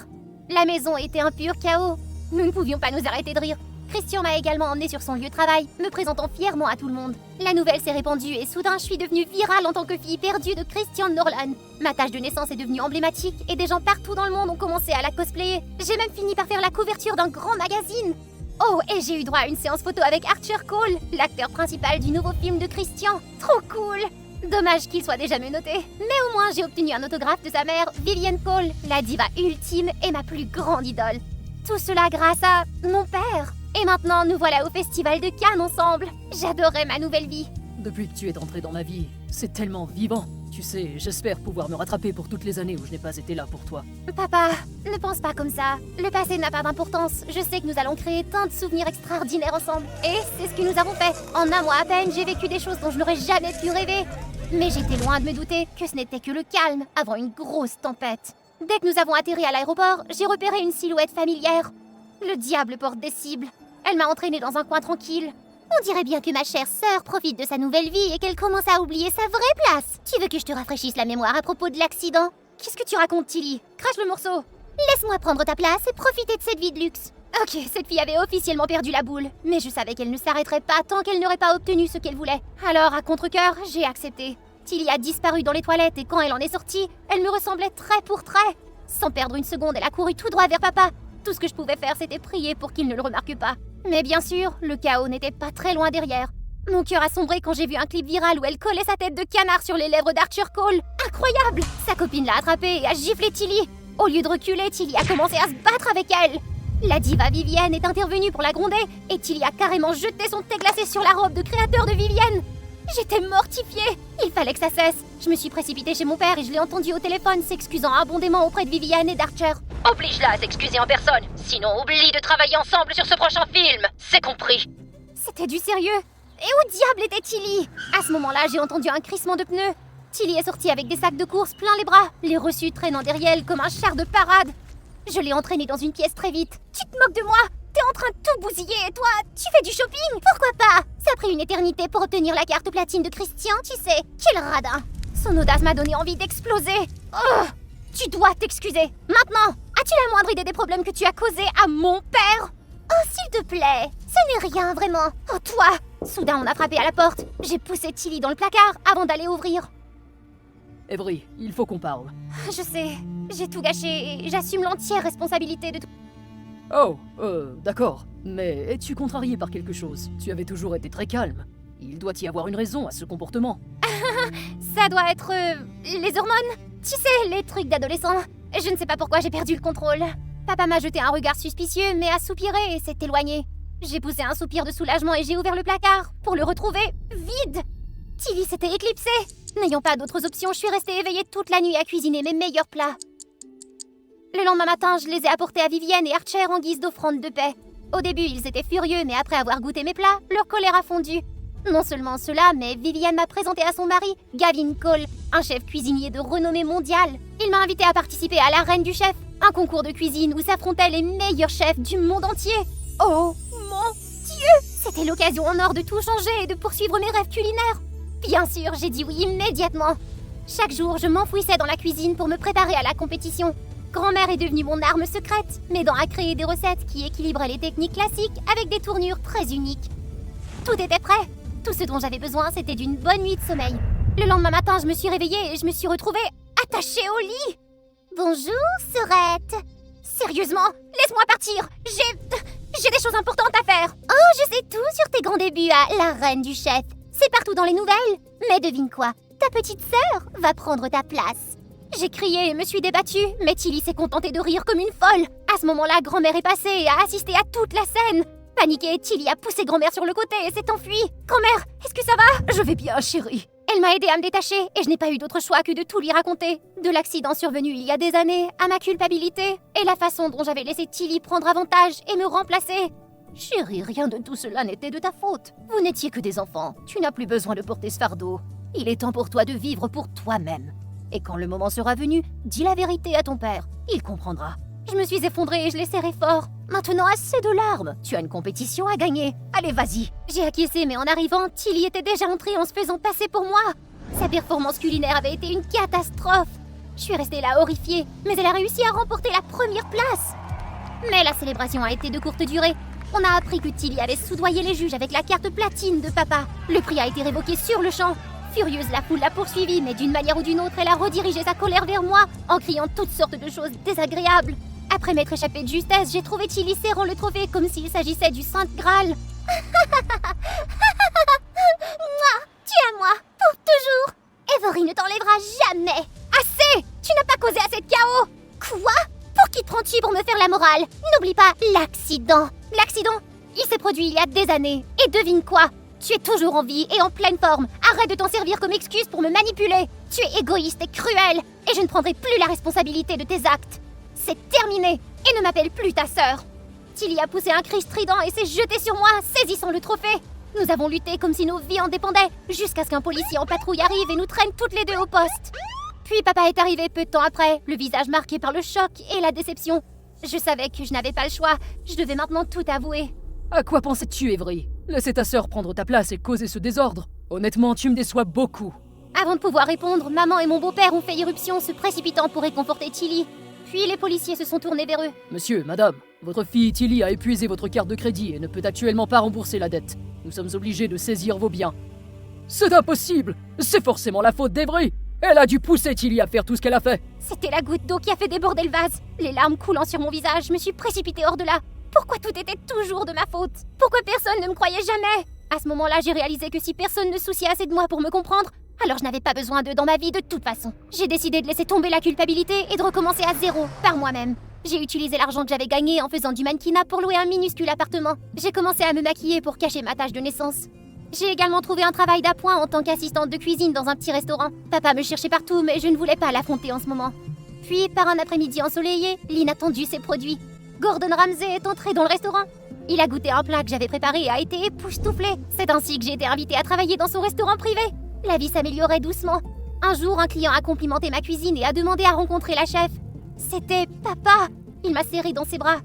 La maison était un pur chaos. Nous ne pouvions pas nous arrêter de rire. Christian m'a également emmené sur son lieu de travail, me présentant fièrement à tout le monde. La nouvelle s'est répandue et soudain je suis devenue virale en tant que fille perdue de Christian Nolan. Ma tâche de naissance est devenue emblématique et des gens partout dans le monde ont commencé à la cosplayer. J'ai même fini par faire la couverture d'un grand magazine. Oh, et j'ai eu droit à une séance photo avec Archer Cole, l'acteur principal du nouveau film de Christian. Trop cool! Dommage qu'il soit déjà menotté. Mais au moins j'ai obtenu un autographe de sa mère, Vivienne Cole, la diva ultime et ma plus grande idole. Tout cela grâce à mon père. Et maintenant, nous voilà au festival de Cannes ensemble. J'adorais ma nouvelle vie. Depuis que tu es entré dans ma vie, c'est tellement vivant. Tu sais, j'espère pouvoir me rattraper pour toutes les années où je n'ai pas été là pour toi. Papa, ne pense pas comme ça. Le passé n'a pas d'importance. Je sais que nous allons créer tant de souvenirs extraordinaires ensemble. Et c'est ce que nous avons fait. En un mois à peine, j'ai vécu des choses dont je n'aurais jamais pu rêver. Mais j'étais loin de me douter que ce n'était que le calme avant une grosse tempête. Dès que nous avons atterri à l'aéroport, j'ai repéré une silhouette familière. Le diable porte des cibles. Elle m'a entraînée dans un coin tranquille. On dirait bien que ma chère sœur profite de sa nouvelle vie et qu'elle commence à oublier sa vraie place. Tu veux que je te rafraîchisse la mémoire à propos de l'accident? Qu'est-ce que tu racontes, Tilly? Crache le morceau. Laisse-moi prendre ta place et profiter de cette vie de luxe. Ok, cette fille avait officiellement perdu la boule, mais je savais qu'elle ne s'arrêterait pas tant qu'elle n'aurait pas obtenu ce qu'elle voulait. Alors, à contre-cœur, j'ai accepté. Tilly a disparu dans les toilettes et quand elle en est sortie, elle me ressemblait trait pour trait. Sans perdre une seconde, elle a couru tout droit vers papa. Tout ce que je pouvais faire, c'était prier pour qu'il ne le remarque pas. Mais bien sûr, le chaos n'était pas très loin derrière. Mon cœur a sombré quand j'ai vu un clip viral où elle collait sa tête de canard sur les lèvres d'Archer Cole. Incroyable! Sa copine l'a attrapée et a giflé Tilly. Au lieu de reculer, Tilly a commencé à se battre avec elle. La diva Vivienne est intervenue pour la gronder et Tilly a carrément jeté son thé glacé sur la robe de créateur de Vivienne. J'étais mortifiée. Il fallait que ça cesse. Je me suis précipitée chez mon père et je l'ai entendu au téléphone s'excusant abondamment auprès de Vivienne et d'Archer. Oblige-la à s'excuser en personne, sinon oublie de travailler ensemble sur ce prochain film. C'est compris. C'était du sérieux. Et où diable était Tilly? À ce moment-là, j'ai entendu un crissement de pneus. Tilly est sortie avec des sacs de course plein les bras, les reçus traînant derrière elle comme un char de parade. Je l'ai entraînée dans une pièce très vite. Tu te moques de moi? T'es en train de tout bousiller et toi, tu fais du shopping? Pourquoi pas? Ça a pris une éternité pour obtenir la carte platine de Christian, tu sais. Quel radin! Son audace m'a donné envie d'exploser. Oh! Tu dois t'excuser. Maintenant! As-tu la moindre idée des problèmes que tu as causés à mon père? Oh, s'il te plaît! Ce n'est rien, vraiment. Oh, toi! Soudain, on a frappé à la porte. J'ai poussé Tilly dans le placard avant d'aller ouvrir. Avery, il faut qu'on parle. Je sais, j'ai tout gâché et j'assume l'entière responsabilité de tout. Oh, d'accord. Mais es-tu contrarié par quelque chose? Tu avais toujours été très calme. Il doit y avoir une raison à ce comportement. Ça doit être les hormones. Tu sais, les trucs d'adolescent. Je ne sais pas pourquoi j'ai perdu le contrôle. Papa m'a jeté un regard suspicieux, mais a soupiré et s'est éloigné. J'ai poussé un soupir de soulagement et j'ai ouvert le placard pour le retrouver vide. Tilly s'était éclipsée. N'ayant pas d'autres options, je suis restée éveillée toute la nuit à cuisiner mes meilleurs plats. Le lendemain matin, je les ai apportés à Vivienne et Archer en guise d'offrande de paix. Au début, ils étaient furieux, mais après avoir goûté mes plats, leur colère a fondu. Non seulement cela, mais Vivienne m'a présenté à son mari, Gavin Cole, un chef cuisinier de renommée mondiale. Il m'a invité à participer à la Reine du Chef, un concours de cuisine où s'affrontaient les meilleurs chefs du monde entier. Oh mon Dieu! C'était l'occasion en or de tout changer et de poursuivre mes rêves culinaires. Bien sûr, j'ai dit oui immédiatement. Chaque jour, je m'enfouissais dans la cuisine pour me préparer à la compétition. Grand-mère est devenue mon arme secrète, m'aidant à créer des recettes qui équilibraient les techniques classiques avec des tournures très uniques. Tout était prêt. Tout ce dont j'avais besoin, c'était d'une bonne nuit de sommeil. Le lendemain matin, je me suis réveillée et je me suis retrouvée attachée au lit. Bonjour, Sorette. Sérieusement, laisse-moi partir. J'ai des choses importantes à faire. Oh, je sais tout sur tes grands débuts à la Reine du Chef. C'est partout dans les nouvelles. Mais devine quoi, ta petite sœur va prendre ta place. J'ai crié et me suis débattue, mais Tilly s'est contentée de rire comme une folle. À ce moment-là, grand-mère est passée et a assisté à toute la scène. Paniquée, Tilly a poussé grand-mère sur le côté et s'est enfuie. Grand-mère, est-ce que ça va? Je vais bien, chérie. Elle m'a aidée à me détacher et je n'ai pas eu d'autre choix que de tout lui raconter. De l'accident survenu il y a des années, à ma culpabilité, et la façon dont j'avais laissé Tilly prendre avantage et me remplacer. Chérie, rien de tout cela n'était de ta faute. Vous n'étiez que des enfants. Tu n'as plus besoin de porter ce fardeau. Il est temps pour toi de vivre pour toi-même. Et quand le moment sera venu, dis la vérité à ton père. Il comprendra. Je me suis effondrée et je l'ai serré fort. Maintenant, assez de larmes. Tu as une compétition à gagner. Allez, vas-y. J'ai acquiescé, mais en arrivant, Tilly était déjà entrée en se faisant passer pour moi. Sa performance culinaire avait été une catastrophe. Je suis restée là horrifiée, mais elle a réussi à remporter la première place. Mais la célébration a été de courte durée. On a appris que Tilly avait soudoyé les juges avec la carte platine de papa. Le prix a été révoqué sur le champ. Furieuse, la foule l'a poursuivie, mais d'une manière ou d'une autre, elle a redirigé sa colère vers moi en criant toutes sortes de choses désagréables. Après m'être échappée de justesse, j'ai trouvé Tilly serrant le trophée comme s'il s'agissait du Saint Graal. Tu es à moi, pour toujours. Avery ne t'enlèvera jamais. Assez! Tu n'as pas causé assez de chaos. Quoi? Pour qui te prends-tu pour me faire la morale? N'oublie pas l'accident. L'accident, il s'est produit il y a des années. Et devine quoi? Tu es toujours en vie et en pleine forme. Arrête de t'en servir comme excuse pour me manipuler. Tu es égoïste et cruel. Et je ne prendrai plus la responsabilité de tes actes. C'est terminé. Et ne m'appelle plus ta sœur. Tilly a poussé un cri strident et s'est jeté sur moi, saisissant le trophée. Nous avons lutté comme si nos vies en dépendaient, jusqu'à ce qu'un policier en patrouille arrive et nous traîne toutes les deux au poste. Puis papa est arrivé peu de temps après, le visage marqué par le choc et la déception. Je savais que je n'avais pas le choix. Je devais maintenant tout avouer. À quoi pensais-tu, Avery? Laisser ta sœur prendre ta place et causer ce désordre? Honnêtement, tu me déçois beaucoup. Avant de pouvoir répondre, maman et mon beau-père ont fait irruption, se précipitant pour réconforter Tilly. Puis les policiers se sont tournés vers eux. Monsieur, madame, votre fille Tilly a épuisé votre carte de crédit et ne peut actuellement pas rembourser la dette. Nous sommes obligés de saisir vos biens. C'est impossible! C'est forcément la faute d'Avery! Elle a dû pousser Tilly à faire tout ce qu'elle a fait. C'était la goutte d'eau qui a fait déborder le vase. Les larmes coulant sur mon visage, je me suis précipitée hors de là. Pourquoi tout était toujours de ma faute? Pourquoi personne ne me croyait jamais? À ce moment-là, j'ai réalisé que si personne ne se souciait assez de moi pour me comprendre, alors je n'avais pas besoin d'eux dans ma vie de toute façon. J'ai décidé de laisser tomber la culpabilité et de recommencer à zéro, par moi-même. J'ai utilisé l'argent que j'avais gagné en faisant du mannequinat pour louer un minuscule appartement. J'ai commencé à me maquiller pour cacher ma tache de naissance. J'ai également trouvé un travail d'appoint en tant qu'assistante de cuisine dans un petit restaurant. Papa me cherchait partout, mais je ne voulais pas l'affronter en ce moment. Puis, par un après-midi ensoleillé, l'inattendu s'est produit. Gordon Ramsay est entré dans le restaurant. Il a goûté un plat que j'avais préparé et a été époustouflé. C'est ainsi que j'ai été invitée à travailler dans son restaurant privé. La vie s'améliorait doucement. Un jour, un client a complimenté ma cuisine et a demandé à rencontrer la chef. C'était papa. Il m'a serré dans ses bras.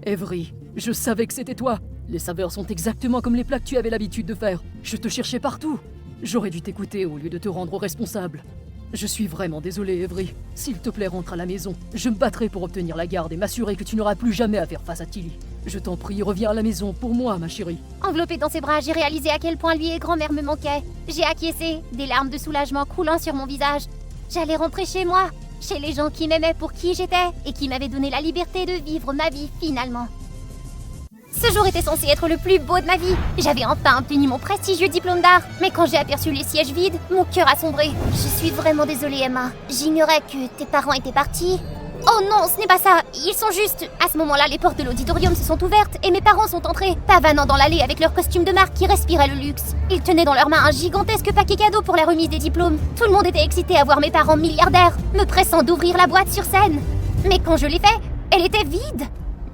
Avery, je savais que c'était toi. Les saveurs sont exactement comme les plats que tu avais l'habitude de faire. Je te cherchais partout. J'aurais dû t'écouter au lieu de te rendre responsable. Je suis vraiment désolé, Avery. S'il te plaît, rentre à la maison. Je me battrai pour obtenir la garde et m'assurer que tu n'auras plus jamais à faire face à Tilly. Je t'en prie, reviens à la maison pour moi, ma chérie. Enveloppée dans ses bras, j'ai réalisé à quel point lui et grand-mère me manquaient. J'ai acquiescé, des larmes de soulagement coulant sur mon visage. J'allais rentrer chez moi, chez les gens qui m'aimaient pour qui j'étais et qui m'avaient donné la liberté de vivre ma vie finalement. Ce jour était censé être le plus beau de ma vie. J'avais enfin obtenu mon prestigieux diplôme d'art. Mais quand j'ai aperçu les sièges vides, mon cœur a sombré. Je suis vraiment désolée, Emma. J'ignorais que tes parents étaient partis. Oh non, ce n'est pas ça. Ils sont juste... À ce moment-là, les portes de l'auditorium se sont ouvertes et mes parents sont entrés, pavanant dans l'allée avec leurs costumes de marque qui respiraient le luxe. Ils tenaient dans leurs mains un gigantesque paquet cadeau pour la remise des diplômes. Tout le monde était excité à voir mes parents milliardaires, me pressant d'ouvrir la boîte sur scène. Mais quand je l'ai fait, elle était vide.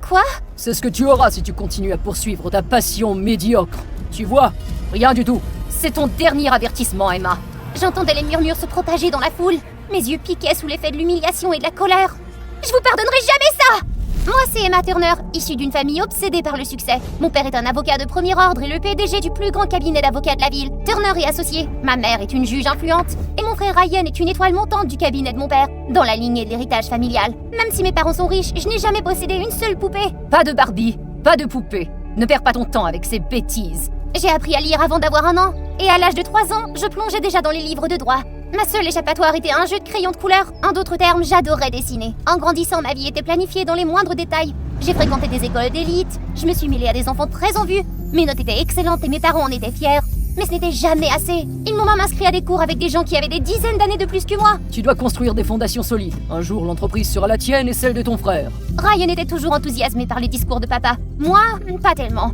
Quoi? C'est ce que tu auras si tu continues à poursuivre ta passion médiocre. Tu vois? Rien du tout. C'est ton dernier avertissement, Emma. J'entendais les murmures se propager dans la foule. Mes yeux piquaient sous l'effet de l'humiliation et de la colère. Je vous pardonnerai jamais ça! Moi, c'est Emma Turner, issue d'une famille obsédée par le succès. Mon père est un avocat de premier ordre et le PDG du plus grand cabinet d'avocats de la ville, Turner et Associés. Ma mère est une juge influente et mon frère Ryan est une étoile montante du cabinet de mon père, dans la lignée de l'héritage familial. Même si mes parents sont riches, je n'ai jamais possédé une seule poupée. Pas de Barbie, pas de poupée. Ne perds pas ton temps avec ces bêtises. J'ai appris à lire avant d'avoir 1 an, et à l'âge de 3 ans, je plongeais déjà dans les livres de droit. Ma seule échappatoire était un jeu de crayons de couleur. En d'autres termes, j'adorais dessiner. En grandissant, ma vie était planifiée dans les moindres détails. J'ai fréquenté des écoles d'élite, je me suis mêlée à des enfants très en vue. Mes notes étaient excellentes et mes parents en étaient fiers. Mais ce n'était jamais assez. Ils m'ont même inscrit à des cours avec des gens qui avaient des dizaines d'années de plus que moi. Tu dois construire des fondations solides. Un jour, l'entreprise sera la tienne et celle de ton frère. Ryan était toujours enthousiasmé par les discours de papa. Moi, pas tellement.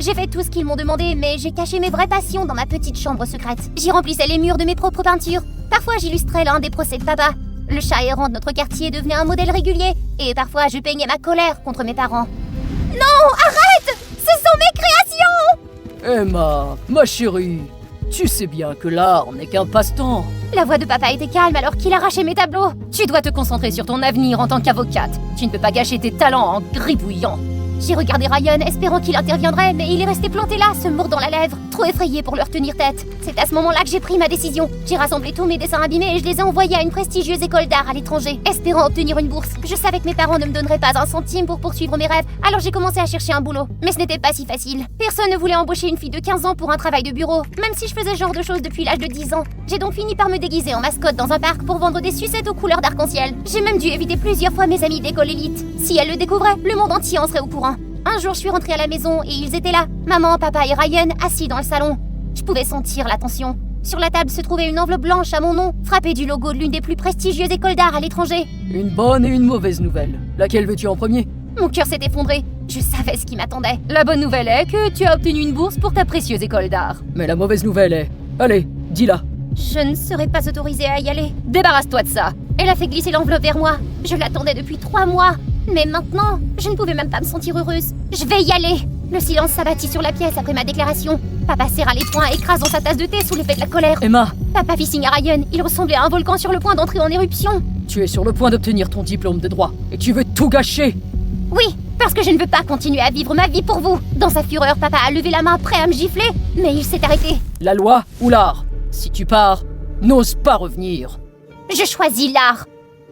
J'ai fait tout ce qu'ils m'ont demandé, mais j'ai caché mes vraies passions dans ma petite chambre secrète. J'y remplissais les murs de mes propres peintures. Parfois, j'illustrais l'un des procès de papa. Le chat errant de notre quartier devenait un modèle régulier. Et parfois, je peignais ma colère contre mes parents. Non, arrête! Ce sont mes créations! Emma, ma chérie, tu sais bien que l'art n'est qu'un passe-temps. La voix de papa était calme alors qu'il arrachait mes tableaux. Tu dois te concentrer sur ton avenir en tant qu'avocate. Tu ne peux pas gâcher tes talents en gribouillant. J'ai regardé Ryan, espérant qu'il interviendrait, mais il est resté planté là, se mordant la lèvre, trop effrayé pour leur tenir tête. C'est à ce moment-là que j'ai pris ma décision. J'ai rassemblé tous mes dessins abîmés et je les ai envoyés à une prestigieuse école d'art à l'étranger, espérant obtenir une bourse. Je savais que mes parents ne me donneraient pas un centime pour poursuivre mes rêves, alors j'ai commencé à chercher un boulot. Mais ce n'était pas si facile. Personne ne voulait embaucher une fille de 15 ans pour un travail de bureau, même si je faisais ce genre de choses depuis l'âge de 10 ans. J'ai donc fini par me déguiser en mascotte dans un parc pour vendre des sucettes aux couleurs d'arc-en-ciel. J'ai même dû éviter plusieurs fois mes amis d'école élite. Si elles le découvraient, le monde entier en serait au courant. Un jour, je suis rentrée à la maison et ils étaient là. Maman, papa et Ryan assis dans le salon. Je pouvais sentir la tension. Sur la table se trouvait une enveloppe blanche à mon nom, frappée du logo de l'une des plus prestigieuses écoles d'art à l'étranger. Une bonne et une mauvaise nouvelle. Laquelle veux-tu en premier? Mon cœur s'est effondré. Je savais ce qui m'attendait. La bonne nouvelle est que tu as obtenu une bourse pour ta précieuse école d'art. Mais la mauvaise nouvelle est... Allez, dis-la. Je ne serais pas autorisée à y aller. Débarrasse-toi de ça. Elle a fait glisser l'enveloppe vers moi. Je l'attendais depuis 3 mois. Mais maintenant, je ne pouvais même pas me sentir heureuse. Je vais y aller. Le silence s'abattit sur la pièce après ma déclaration. Papa serra les poings, écrasant sa tasse de thé sous l'effet de la colère. Emma, Papa fit signe à Ryan. Il ressemblait à un volcan sur le point d'entrer en éruption. tu es sur le point d'obtenir ton diplôme de droit. Et tu veux tout gâcher. Oui, parce que je ne veux pas continuer à vivre ma vie pour vous. Dans sa fureur, papa a levé la main, prêt à me gifler. Mais il s'est arrêté. La loi ou l'art? Si tu pars, n'ose pas revenir. Je choisis l'art.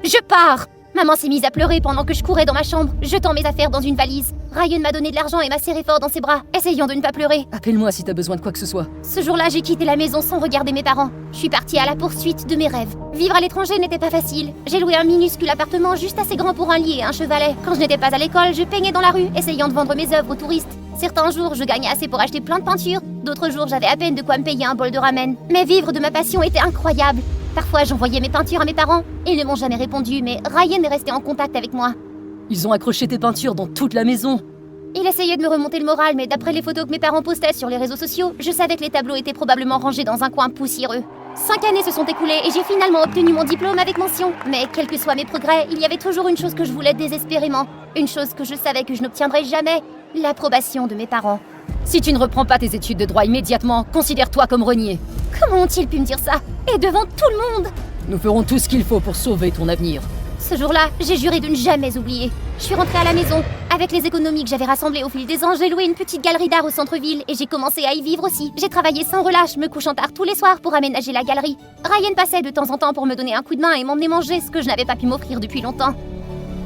Je pars. Maman s'est mise à pleurer pendant que je courais dans ma chambre, jetant mes affaires dans une valise. Ryan m'a donné de l'argent et m'a serré fort dans ses bras, essayant de ne pas pleurer. Appelle-moi si t'as besoin de quoi que ce soit. Ce jour-là, j'ai quitté la maison sans regarder mes parents. Je suis partie à la poursuite de mes rêves. Vivre à l'étranger n'était pas facile. J'ai loué un minuscule appartement juste assez grand pour un lit et un chevalet. Quand je n'étais pas à l'école, je peignais dans la rue, essayant de vendre mes œuvres aux touristes. Certains jours, je gagnais assez pour acheter plein de peintures. D'autres jours, j'avais à peine de quoi me payer un bol de ramen. Mais vivre de ma passion était incroyable. Parfois, j'envoyais mes peintures à mes parents. Ils ne m'ont jamais répondu, mais Ryan est resté en contact avec moi. Ils ont accroché tes peintures dans toute la maison. Il essayait de me remonter le moral, mais d'après les photos que mes parents postaient sur les réseaux sociaux, je savais que les tableaux étaient probablement rangés dans un coin poussiéreux. 5 années se sont écoulées et j'ai finalement obtenu mon diplôme avec mention. Mais quels que soient mes progrès, il y avait toujours une chose que je voulais désespérément. Une chose que je savais que je n'obtiendrais jamais, l'approbation de mes parents. Si tu ne reprends pas tes études de droit immédiatement, considère-toi comme renié. Comment ont-ils pu me dire ça? Et devant tout le monde? Nous ferons tout ce qu'il faut pour sauver ton avenir. Ce jour-là, j'ai juré de ne jamais oublier. Je suis rentrée à la maison. Avec les économies que j'avais rassemblées au fil des ans, j'ai loué une petite galerie d'art au centre-ville et j'ai commencé à y vivre aussi. J'ai travaillé sans relâche, me couchant tard tous les soirs pour aménager la galerie. Ryan passait de temps en temps pour me donner un coup de main et m'emmener manger ce que je n'avais pas pu m'offrir depuis longtemps.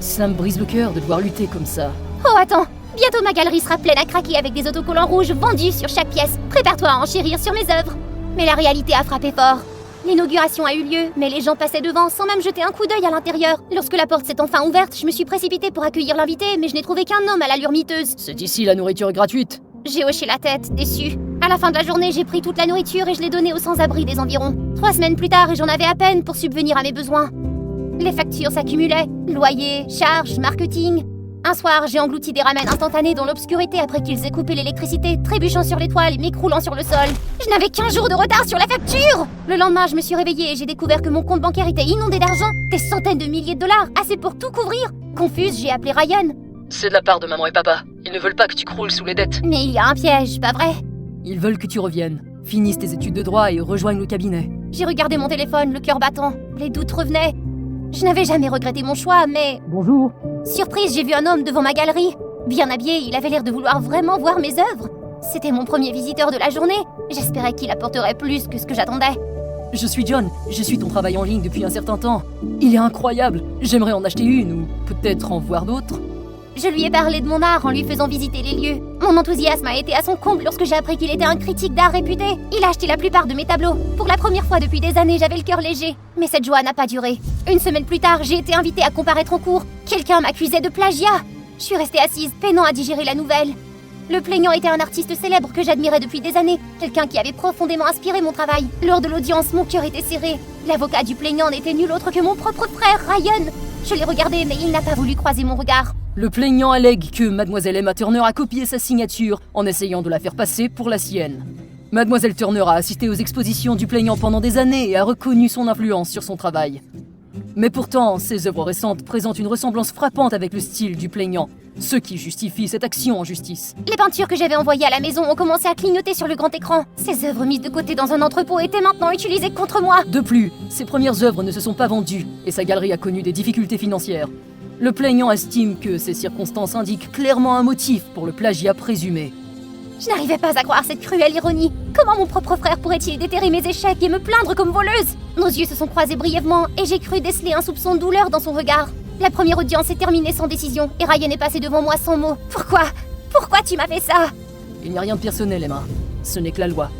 Ça me brise le cœur de devoir lutter comme ça. Oh attends, bientôt ma galerie sera pleine à craquer avec des autocollants rouges vendus sur chaque pièce. Prépare-toi à enchérir sur mes œuvres. Mais la réalité a frappé fort. L'inauguration a eu lieu, mais les gens passaient devant sans même jeter un coup d'œil à l'intérieur. Lorsque la porte s'est enfin ouverte, je me suis précipitée pour accueillir l'invité, mais je n'ai trouvé qu'un homme à l'allure miteuse. C'est ici, la nourriture est gratuite. J'ai hoché la tête, déçue. À la fin de la journée, j'ai pris toute la nourriture et je l'ai donnée aux sans-abri des environs. 3 semaines plus tard, et j'en avais à peine pour subvenir à mes besoins. Les factures s'accumulaient. Loyer, charges, marketing. Un soir, j'ai englouti des ramen instantanés dans l'obscurité après qu'ils aient coupé l'électricité, trébuchant sur les toiles et m'écroulant sur le sol. Je n'avais qu'un jour de retard sur la facture! Le lendemain, je me suis réveillée et j'ai découvert que mon compte bancaire était inondé d'argent, des centaines de milliers de dollars, assez pour tout couvrir. Confuse, j'ai appelé Ryan. C'est de la part de maman et papa. Ils ne veulent pas que tu croules sous les dettes. Mais il y a un piège, pas vrai? Ils veulent que tu reviennes, finisses tes études de droit et rejoignes le cabinet. J'ai regardé mon téléphone, le cœur battant. Les doutes revenaient. Je n'avais jamais regretté mon choix, mais... Bonjour. Surprise, j'ai vu un homme devant ma galerie. Bien habillé, il avait l'air de vouloir vraiment voir mes œuvres. C'était mon premier visiteur de la journée. J'espérais qu'il apporterait plus que ce que j'attendais. Je suis John, je suis ton travail en ligne depuis un certain temps. Il est incroyable, j'aimerais en acheter une ou peut-être en voir d'autres. Je lui ai parlé de mon art en lui faisant visiter les lieux. Mon enthousiasme a été à son comble lorsque j'ai appris qu'il était un critique d'art réputé. Il a acheté la plupart de mes tableaux. Pour la première fois depuis des années, j'avais le cœur léger. Mais cette joie n'a pas duré. Une semaine plus tard, j'ai été invitée à comparaître en cours. Quelqu'un m'accusait de plagiat. Je suis restée assise, peinant à digérer la nouvelle. Le plaignant était un artiste célèbre que j'admirais depuis des années. Quelqu'un qui avait profondément inspiré mon travail. Lors de l'audience, mon cœur était serré. L'avocat du plaignant n'était nul autre que mon propre frère, Ryan. Je l'ai regardé, mais il n'a pas voulu croiser mon regard. Le plaignant allègue que Mademoiselle Emma Turner a copié sa signature en essayant de la faire passer pour la sienne. Mademoiselle Turner a assisté aux expositions du plaignant pendant des années et a reconnu son influence sur son travail. Mais pourtant, ses œuvres récentes présentent une ressemblance frappante avec le style du plaignant, ce qui justifie cette action en justice. Les peintures que j'avais envoyées à la maison ont commencé à clignoter sur le grand écran. Ces œuvres mises de côté dans un entrepôt étaient maintenant utilisées contre moi. De plus, ses premières œuvres ne se sont pas vendues et sa galerie a connu des difficultés financières. Le plaignant estime que ces circonstances indiquent clairement un motif pour le plagiat présumé. Je n'arrivais pas à croire cette cruelle ironie. Comment mon propre frère pourrait-il déterrer mes échecs et me plaindre comme voleuse? Nos yeux se sont croisés brièvement et j'ai cru déceler un soupçon de douleur dans son regard. La première audience s'est terminée sans décision et Ryan est passé devant moi sans mots. Pourquoi tu m'as fait ça? Il n'y a rien de personnel, Emma. Ce n'est que la loi.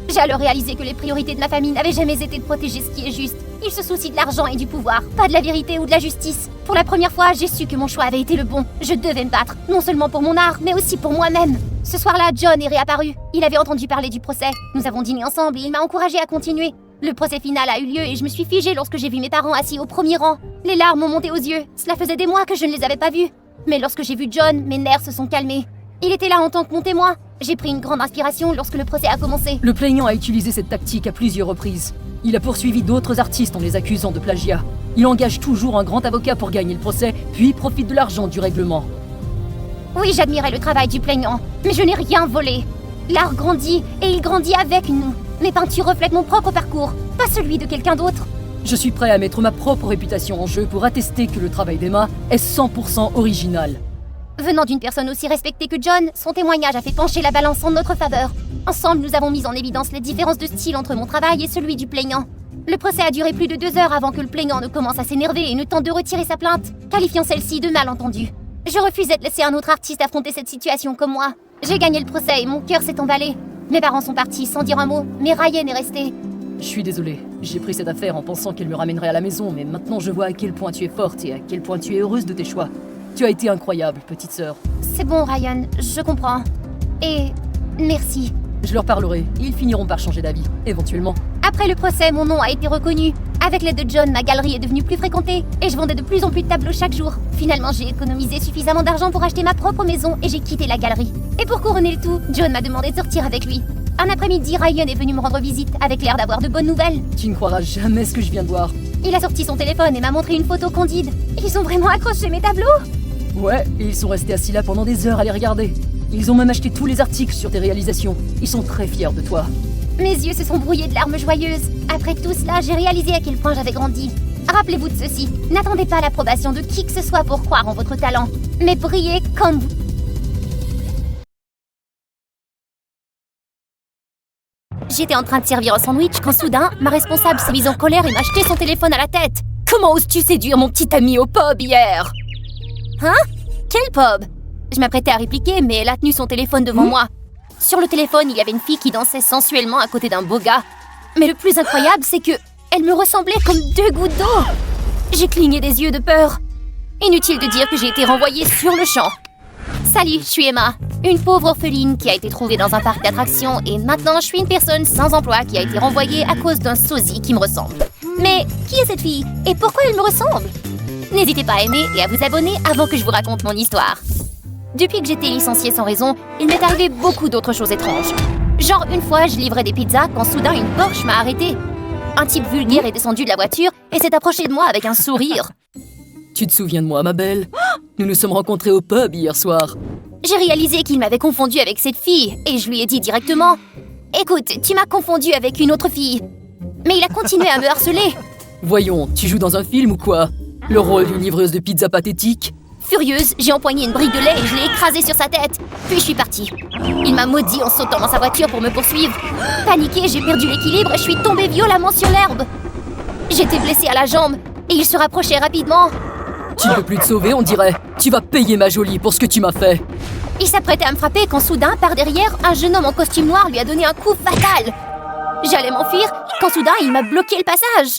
J'ai alors réalisé que les priorités de ma famille n'avaient jamais été de protéger ce qui est juste. Ils se soucient de l'argent et du pouvoir, pas de la vérité ou de la justice. Pour la première fois, j'ai su que mon choix avait été le bon. Je devais me battre, non seulement pour mon art, mais aussi pour moi-même. Ce soir-là, John est réapparu. Il avait entendu parler du procès. Nous avons dîné ensemble et il m'a encouragé à continuer. Le procès final a eu lieu et je me suis figée lorsque j'ai vu mes parents assis au premier rang. Les larmes m'ont monté aux yeux. Cela faisait des mois que je ne les avais pas vus. Mais lorsque j'ai vu John, mes nerfs se sont calmés. Il était là en tant que mon témoin. J'ai pris une grande inspiration lorsque le procès a commencé. Le plaignant a utilisé cette tactique à plusieurs reprises. Il a poursuivi d'autres artistes en les accusant de plagiat. Il engage toujours un grand avocat pour gagner le procès, puis profite de l'argent du règlement. Oui, j'admirais le travail du plaignant, mais je n'ai rien volé. L'art grandit, et il grandit avec nous. Mes peintures reflètent mon propre parcours, pas celui de quelqu'un d'autre. Je suis prêt à mettre ma propre réputation en jeu pour attester que le travail d'Emma est 100% original. Venant d'une personne aussi respectée que John, son témoignage a fait pencher la balance en notre faveur. Ensemble, nous avons mis en évidence les différences de style entre mon travail et celui du plaignant. Le procès a duré plus de 2 heures avant que le plaignant ne commence à s'énerver et ne tente de retirer sa plainte, qualifiant celle-ci de malentendu. Je refusais de laisser un autre artiste affronter cette situation comme moi. J'ai gagné le procès et mon cœur s'est emballé. Mes parents sont partis sans dire un mot, mais Ryan est resté. Je suis désolé, j'ai pris cette affaire en pensant qu'elle me ramènerait à la maison, mais maintenant je vois à quel point tu es forte et à quel point tu es heureuse de tes choix. Tu as été incroyable, petite sœur. C'est bon, Ryan, je comprends. Et merci. Je leur parlerai, ils finiront par changer d'avis, éventuellement. Après le procès, mon nom a été reconnu. Avec l'aide de John, ma galerie est devenue plus fréquentée et je vendais de plus en plus de tableaux chaque jour. Finalement, j'ai économisé suffisamment d'argent pour acheter ma propre maison et j'ai quitté la galerie. Et pour couronner le tout, John m'a demandé de sortir avec lui. Un après-midi, Ryan est venu me rendre visite avec l'air d'avoir de bonnes nouvelles. Tu ne croiras jamais ce que je viens de voir. Il a sorti son téléphone et m'a montré une photo candide. Ils ont vraiment accroché mes tableaux? Ouais, et ils sont restés assis là pendant des heures à les regarder. Ils ont même acheté tous les articles sur tes réalisations. Ils sont très fiers de toi. Mes yeux se sont brouillés de larmes joyeuses. Après tout cela, j'ai réalisé à quel point j'avais grandi. Rappelez-vous de ceci, n'attendez pas l'approbation de qui que ce soit pour croire en votre talent, mais brillez comme vous. J'étais en train de servir un sandwich quand soudain, ma responsable s'est mise en colère et m'a jeté son téléphone à la tête. Comment oses-tu séduire mon petit ami au pub hier? Hein? Quel pub? Je m'apprêtais à répliquer, mais elle a tenu son téléphone devant moi. Sur le téléphone, il y avait une fille qui dansait sensuellement à côté d'un beau gars. Mais le plus incroyable, c'est que elle me ressemblait comme 2 gouttes d'eau. J'ai cligné des yeux de peur. Inutile de dire que j'ai été renvoyée sur le champ. Salut, je suis Emma, une pauvre orpheline qui a été trouvée dans un parc d'attractions et maintenant je suis une personne sans emploi qui a été renvoyée à cause d'un sosie qui me ressemble. Mais qui est cette fille et pourquoi elle me ressemble? N'hésitez pas à aimer et à vous abonner avant que je vous raconte mon histoire. Depuis que j'étais licenciée sans raison, il m'est arrivé beaucoup d'autres choses étranges. Genre une fois, je livrais des pizzas quand soudain une Porsche m'a arrêtée. Un type vulgaire est descendu de la voiture et s'est approché de moi avec un sourire. Tu te souviens de moi, ma belle? Nous nous sommes rencontrés au pub hier soir. J'ai réalisé qu'il m'avait confondue avec cette fille et je lui ai dit directement « Écoute, tu m'as confondue avec une autre fille. » Mais il a continué à me harceler. Voyons, tu joues dans un film ou quoi? Le rôle d'une livreuse de pizza pathétique? Furieuse, j'ai empoigné une brique de lait et je l'ai écrasée sur sa tête. Puis je suis partie. Il m'a maudit en sautant dans sa voiture pour me poursuivre. Paniquée, j'ai perdu l'équilibre et je suis tombée violemment sur l'herbe. J'étais blessée à la jambe et il se rapprochait rapidement. Tu ne peux plus te sauver, on dirait. Tu vas payer, ma jolie, pour ce que tu m'as fait. Il s'apprêtait à me frapper quand soudain, par derrière, un jeune homme en costume noir lui a donné un coup fatal. J'allais m'enfuir quand soudain, il m'a bloqué le passage.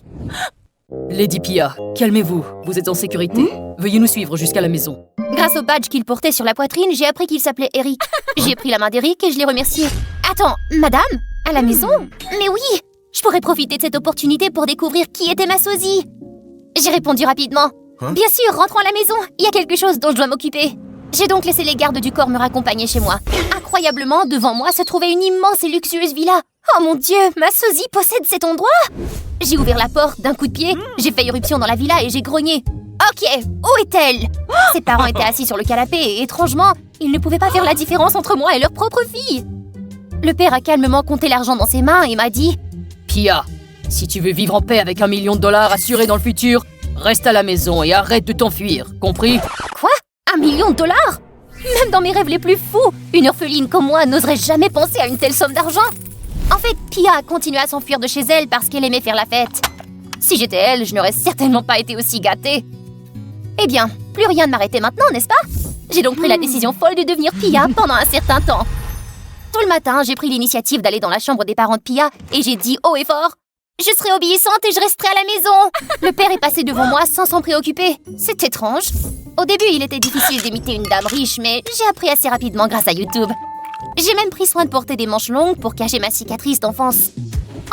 Lady Pia, calmez-vous, vous êtes en sécurité. Veuillez nous suivre jusqu'à la maison. Grâce au badge qu'il portait sur la poitrine, j'ai appris qu'il s'appelait Eric. J'ai pris la main d'Eric et je l'ai remercié. Attends, madame? À la maison? Mais oui! Je pourrais profiter de cette opportunité pour découvrir qui était ma sosie. J'ai répondu rapidement. Bien sûr, rentrons à la maison, il y a quelque chose dont je dois m'occuper. J'ai donc laissé les gardes du corps me raccompagner chez moi. Incroyablement, devant moi se trouvait une immense et luxueuse villa. Oh mon Dieu, ma sosie possède cet endroit! J'ai ouvert la porte d'un coup de pied, j'ai fait irruption dans la villa et j'ai grogné. Ok, où est-elle? Ses parents étaient assis sur le canapé et étrangement, ils ne pouvaient pas faire la différence entre moi et leur propre fille. Le père a calmement compté l'argent dans ses mains et m'a dit « Pia, si tu veux vivre en paix avec $1 million assuré dans le futur, reste à la maison et arrête de t'enfuir, compris? » Quoi? $1 million? Même dans mes rêves les plus fous, une orpheline comme moi n'oserait jamais penser à une telle somme d'argent. En fait, Pia a continué à s'enfuir de chez elle parce qu'elle aimait faire la fête. Si j'étais elle, je n'aurais certainement pas été aussi gâtée. Eh bien, plus rien ne m'arrêtait maintenant, n'est-ce pas? J'ai donc pris la décision folle de devenir Pia pendant un certain temps. Tout le matin, j'ai pris l'initiative d'aller dans la chambre des parents de Pia et j'ai dit haut et fort « Je serai obéissante et je resterai à la maison !» Le père est passé devant moi sans s'en préoccuper. C'est étrange. Au début, il était difficile d'imiter une dame riche, mais j'ai appris assez rapidement grâce à YouTube. J'ai même pris soin de porter des manches longues pour cacher ma cicatrice d'enfance.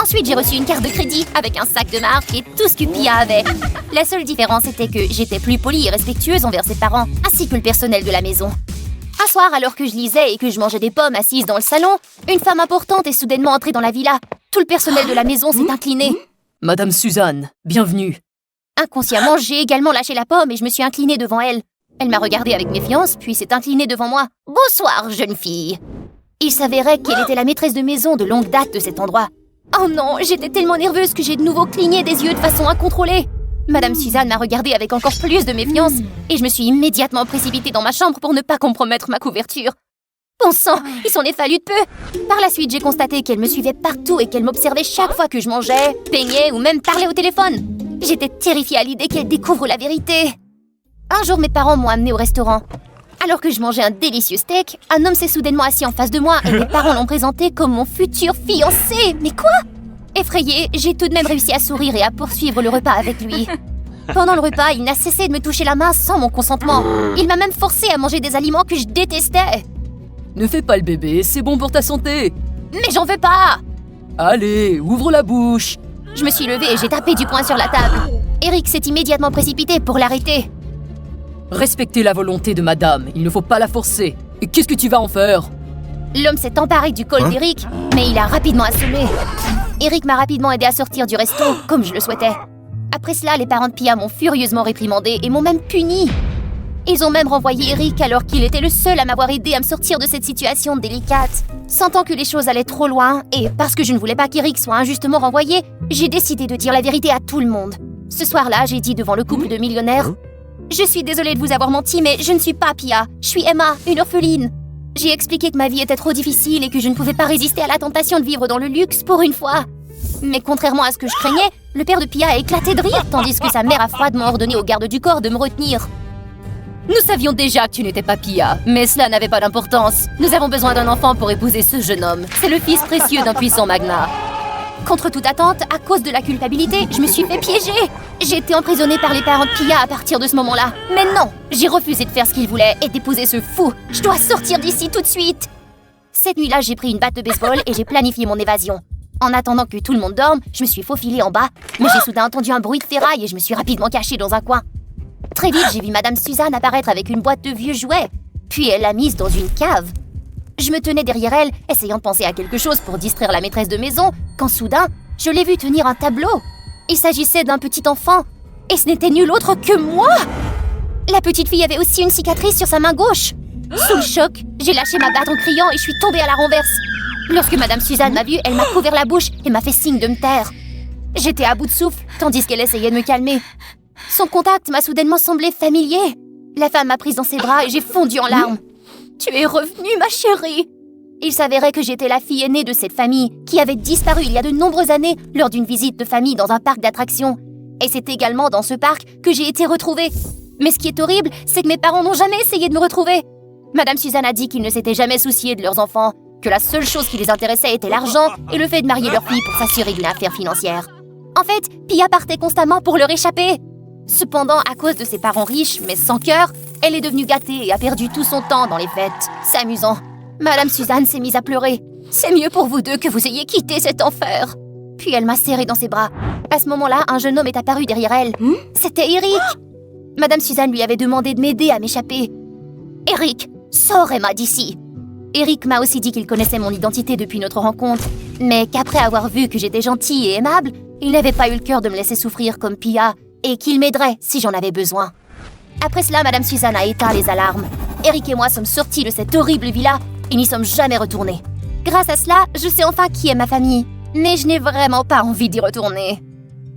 Ensuite, j'ai reçu une carte de crédit avec un sac de marque et tout ce que Pia avait. La seule différence était que j'étais plus polie et respectueuse envers ses parents, ainsi que le personnel de la maison. Un soir, alors que je lisais et que je mangeais des pommes assise dans le salon, une femme importante est soudainement entrée dans la villa. Tout le personnel de la maison s'est incliné. Madame Suzanne, bienvenue. Inconsciemment, j'ai également lâché la pomme et je me suis inclinée devant elle. Elle m'a regardée avec méfiance, puis s'est inclinée devant moi. « Bonsoir, jeune fille !» Il s'avérait qu'elle était la maîtresse de maison de longue date de cet endroit. Oh non, j'étais tellement nerveuse que j'ai de nouveau cligné des yeux de façon incontrôlée. Madame Suzanne m'a regardée avec encore plus de méfiance et je me suis immédiatement précipitée dans ma chambre pour ne pas compromettre ma couverture. Bon sang, il s'en est fallu de peu. Par la suite, j'ai constaté qu'elle me suivait partout et qu'elle m'observait chaque fois que je mangeais, peignais ou même parlais au téléphone. J'étais terrifiée à l'idée qu'elle découvre la vérité. Un jour, mes parents m'ont amenée au restaurant. Alors que je mangeais un délicieux steak, un homme s'est soudainement assis en face de moi et mes parents l'ont présenté comme mon futur fiancé. Mais quoi? Effrayée, j'ai tout de même réussi à sourire et à poursuivre le repas avec lui. Pendant le repas, il n'a cessé de me toucher la main sans mon consentement. Il m'a même forcé à manger des aliments que je détestais. Ne fais pas le bébé, c'est bon pour ta santé. Mais j'en veux pas! Allez, ouvre la bouche. Je me suis levée et j'ai tapé du poing sur la table. Eric s'est immédiatement précipité pour l'arrêter. Respectez la volonté de madame, il ne faut pas la forcer. Et qu'est-ce que tu vas en faire? L'homme s'est emparé du col d'Eric, mais il a rapidement assommé. Eric m'a rapidement aidé à sortir du resto, comme je le souhaitais. Après cela, les parents de Pia m'ont furieusement réprimandé et m'ont même puni. Ils ont même renvoyé Eric alors qu'il était le seul à m'avoir aidé à me sortir de cette situation délicate. Sentant que les choses allaient trop loin, et parce que je ne voulais pas qu'Eric soit injustement renvoyé, j'ai décidé de dire la vérité à tout le monde. Ce soir-là, j'ai dit devant le couple de millionnaires « Je suis désolée de vous avoir menti, mais je ne suis pas Pia. Je suis Emma, une orpheline. » J'ai expliqué que ma vie était trop difficile et que je ne pouvais pas résister à la tentation de vivre dans le luxe pour une fois. Mais contrairement à ce que je craignais, le père de Pia a éclaté de rire, tandis que sa mère a froidement ordonné aux gardes du corps de me retenir. Nous savions déjà que tu n'étais pas Pia, mais cela n'avait pas d'importance. Nous avons besoin d'un enfant pour épouser ce jeune homme. C'est le fils précieux d'un puissant magnat. Contre toute attente, à cause de la culpabilité, je me suis fait piéger. J'ai été emprisonnée par les parents de Pia à partir de ce moment-là. Mais non, j'ai refusé de faire ce qu'ils voulaient et d'épouser ce fou. Je dois sortir d'ici tout de suite. Cette nuit-là, j'ai pris une batte de baseball et j'ai planifié mon évasion. En attendant que tout le monde dorme, je me suis faufilée en bas, mais j'ai soudain entendu un bruit de ferraille et je me suis rapidement cachée dans un coin. Très vite, j'ai vu Madame Suzanne apparaître avec une boîte de vieux jouets, puis elle l'a mise dans une cave. Je me tenais derrière elle, essayant de penser à quelque chose pour distraire la maîtresse de maison, quand soudain, je l'ai vue tenir un tableau. Il s'agissait d'un petit enfant, et ce n'était nul autre que moi! La petite fille avait aussi une cicatrice sur sa main gauche. Sous le choc, j'ai lâché ma batte en criant et je suis tombée à la renverse. Lorsque Madame Suzanne m'a vue, elle m'a couvert la bouche et m'a fait signe de me taire. J'étais à bout de souffle, tandis qu'elle essayait de me calmer. Son contact m'a soudainement semblé familier. La femme m'a prise dans ses bras et j'ai fondu en larmes. « Tu es revenue, ma chérie !» Il s'avérait que j'étais la fille aînée de cette famille qui avait disparu il y a de nombreuses années lors d'une visite de famille dans un parc d'attractions. Et c'est également dans ce parc que j'ai été retrouvée. Mais ce qui est horrible, c'est que mes parents n'ont jamais essayé de me retrouver. Madame Suzanne a dit qu'ils ne s'étaient jamais souciés de leurs enfants, que la seule chose qui les intéressait était l'argent et le fait de marier leur fille pour s'assurer d'une affaire financière. En fait, Pia partait constamment pour leur échapper. Cependant, à cause de ses parents riches, mais sans cœur, elle est devenue gâtée et a perdu tout son temps dans les fêtes. C'est amusant. Madame Suzanne s'est mise à pleurer. « C'est mieux pour vous deux que vous ayez quitté cet enfer !» Puis elle m'a serrée dans ses bras. À ce moment-là, un jeune homme est apparu derrière elle. C'était Eric. Madame Suzanne lui avait demandé de m'aider à m'échapper. « Eric, sors Emma d'ici !» Eric m'a aussi dit qu'il connaissait mon identité depuis notre rencontre, mais qu'après avoir vu que j'étais gentille et aimable, il n'avait pas eu le cœur de me laisser souffrir comme Pia et qu'il m'aiderait si j'en avais besoin. Après cela, Madame Suzanne a éteint les alarmes. Eric et moi sommes sortis de cette horrible villa et n'y sommes jamais retournés. Grâce à cela, je sais enfin qui est ma famille, mais je n'ai vraiment pas envie d'y retourner.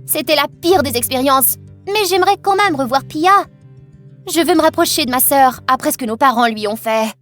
C'était la pire des expériences, mais j'aimerais quand même revoir Pia. Je veux me rapprocher de ma sœur après ce que nos parents lui ont fait.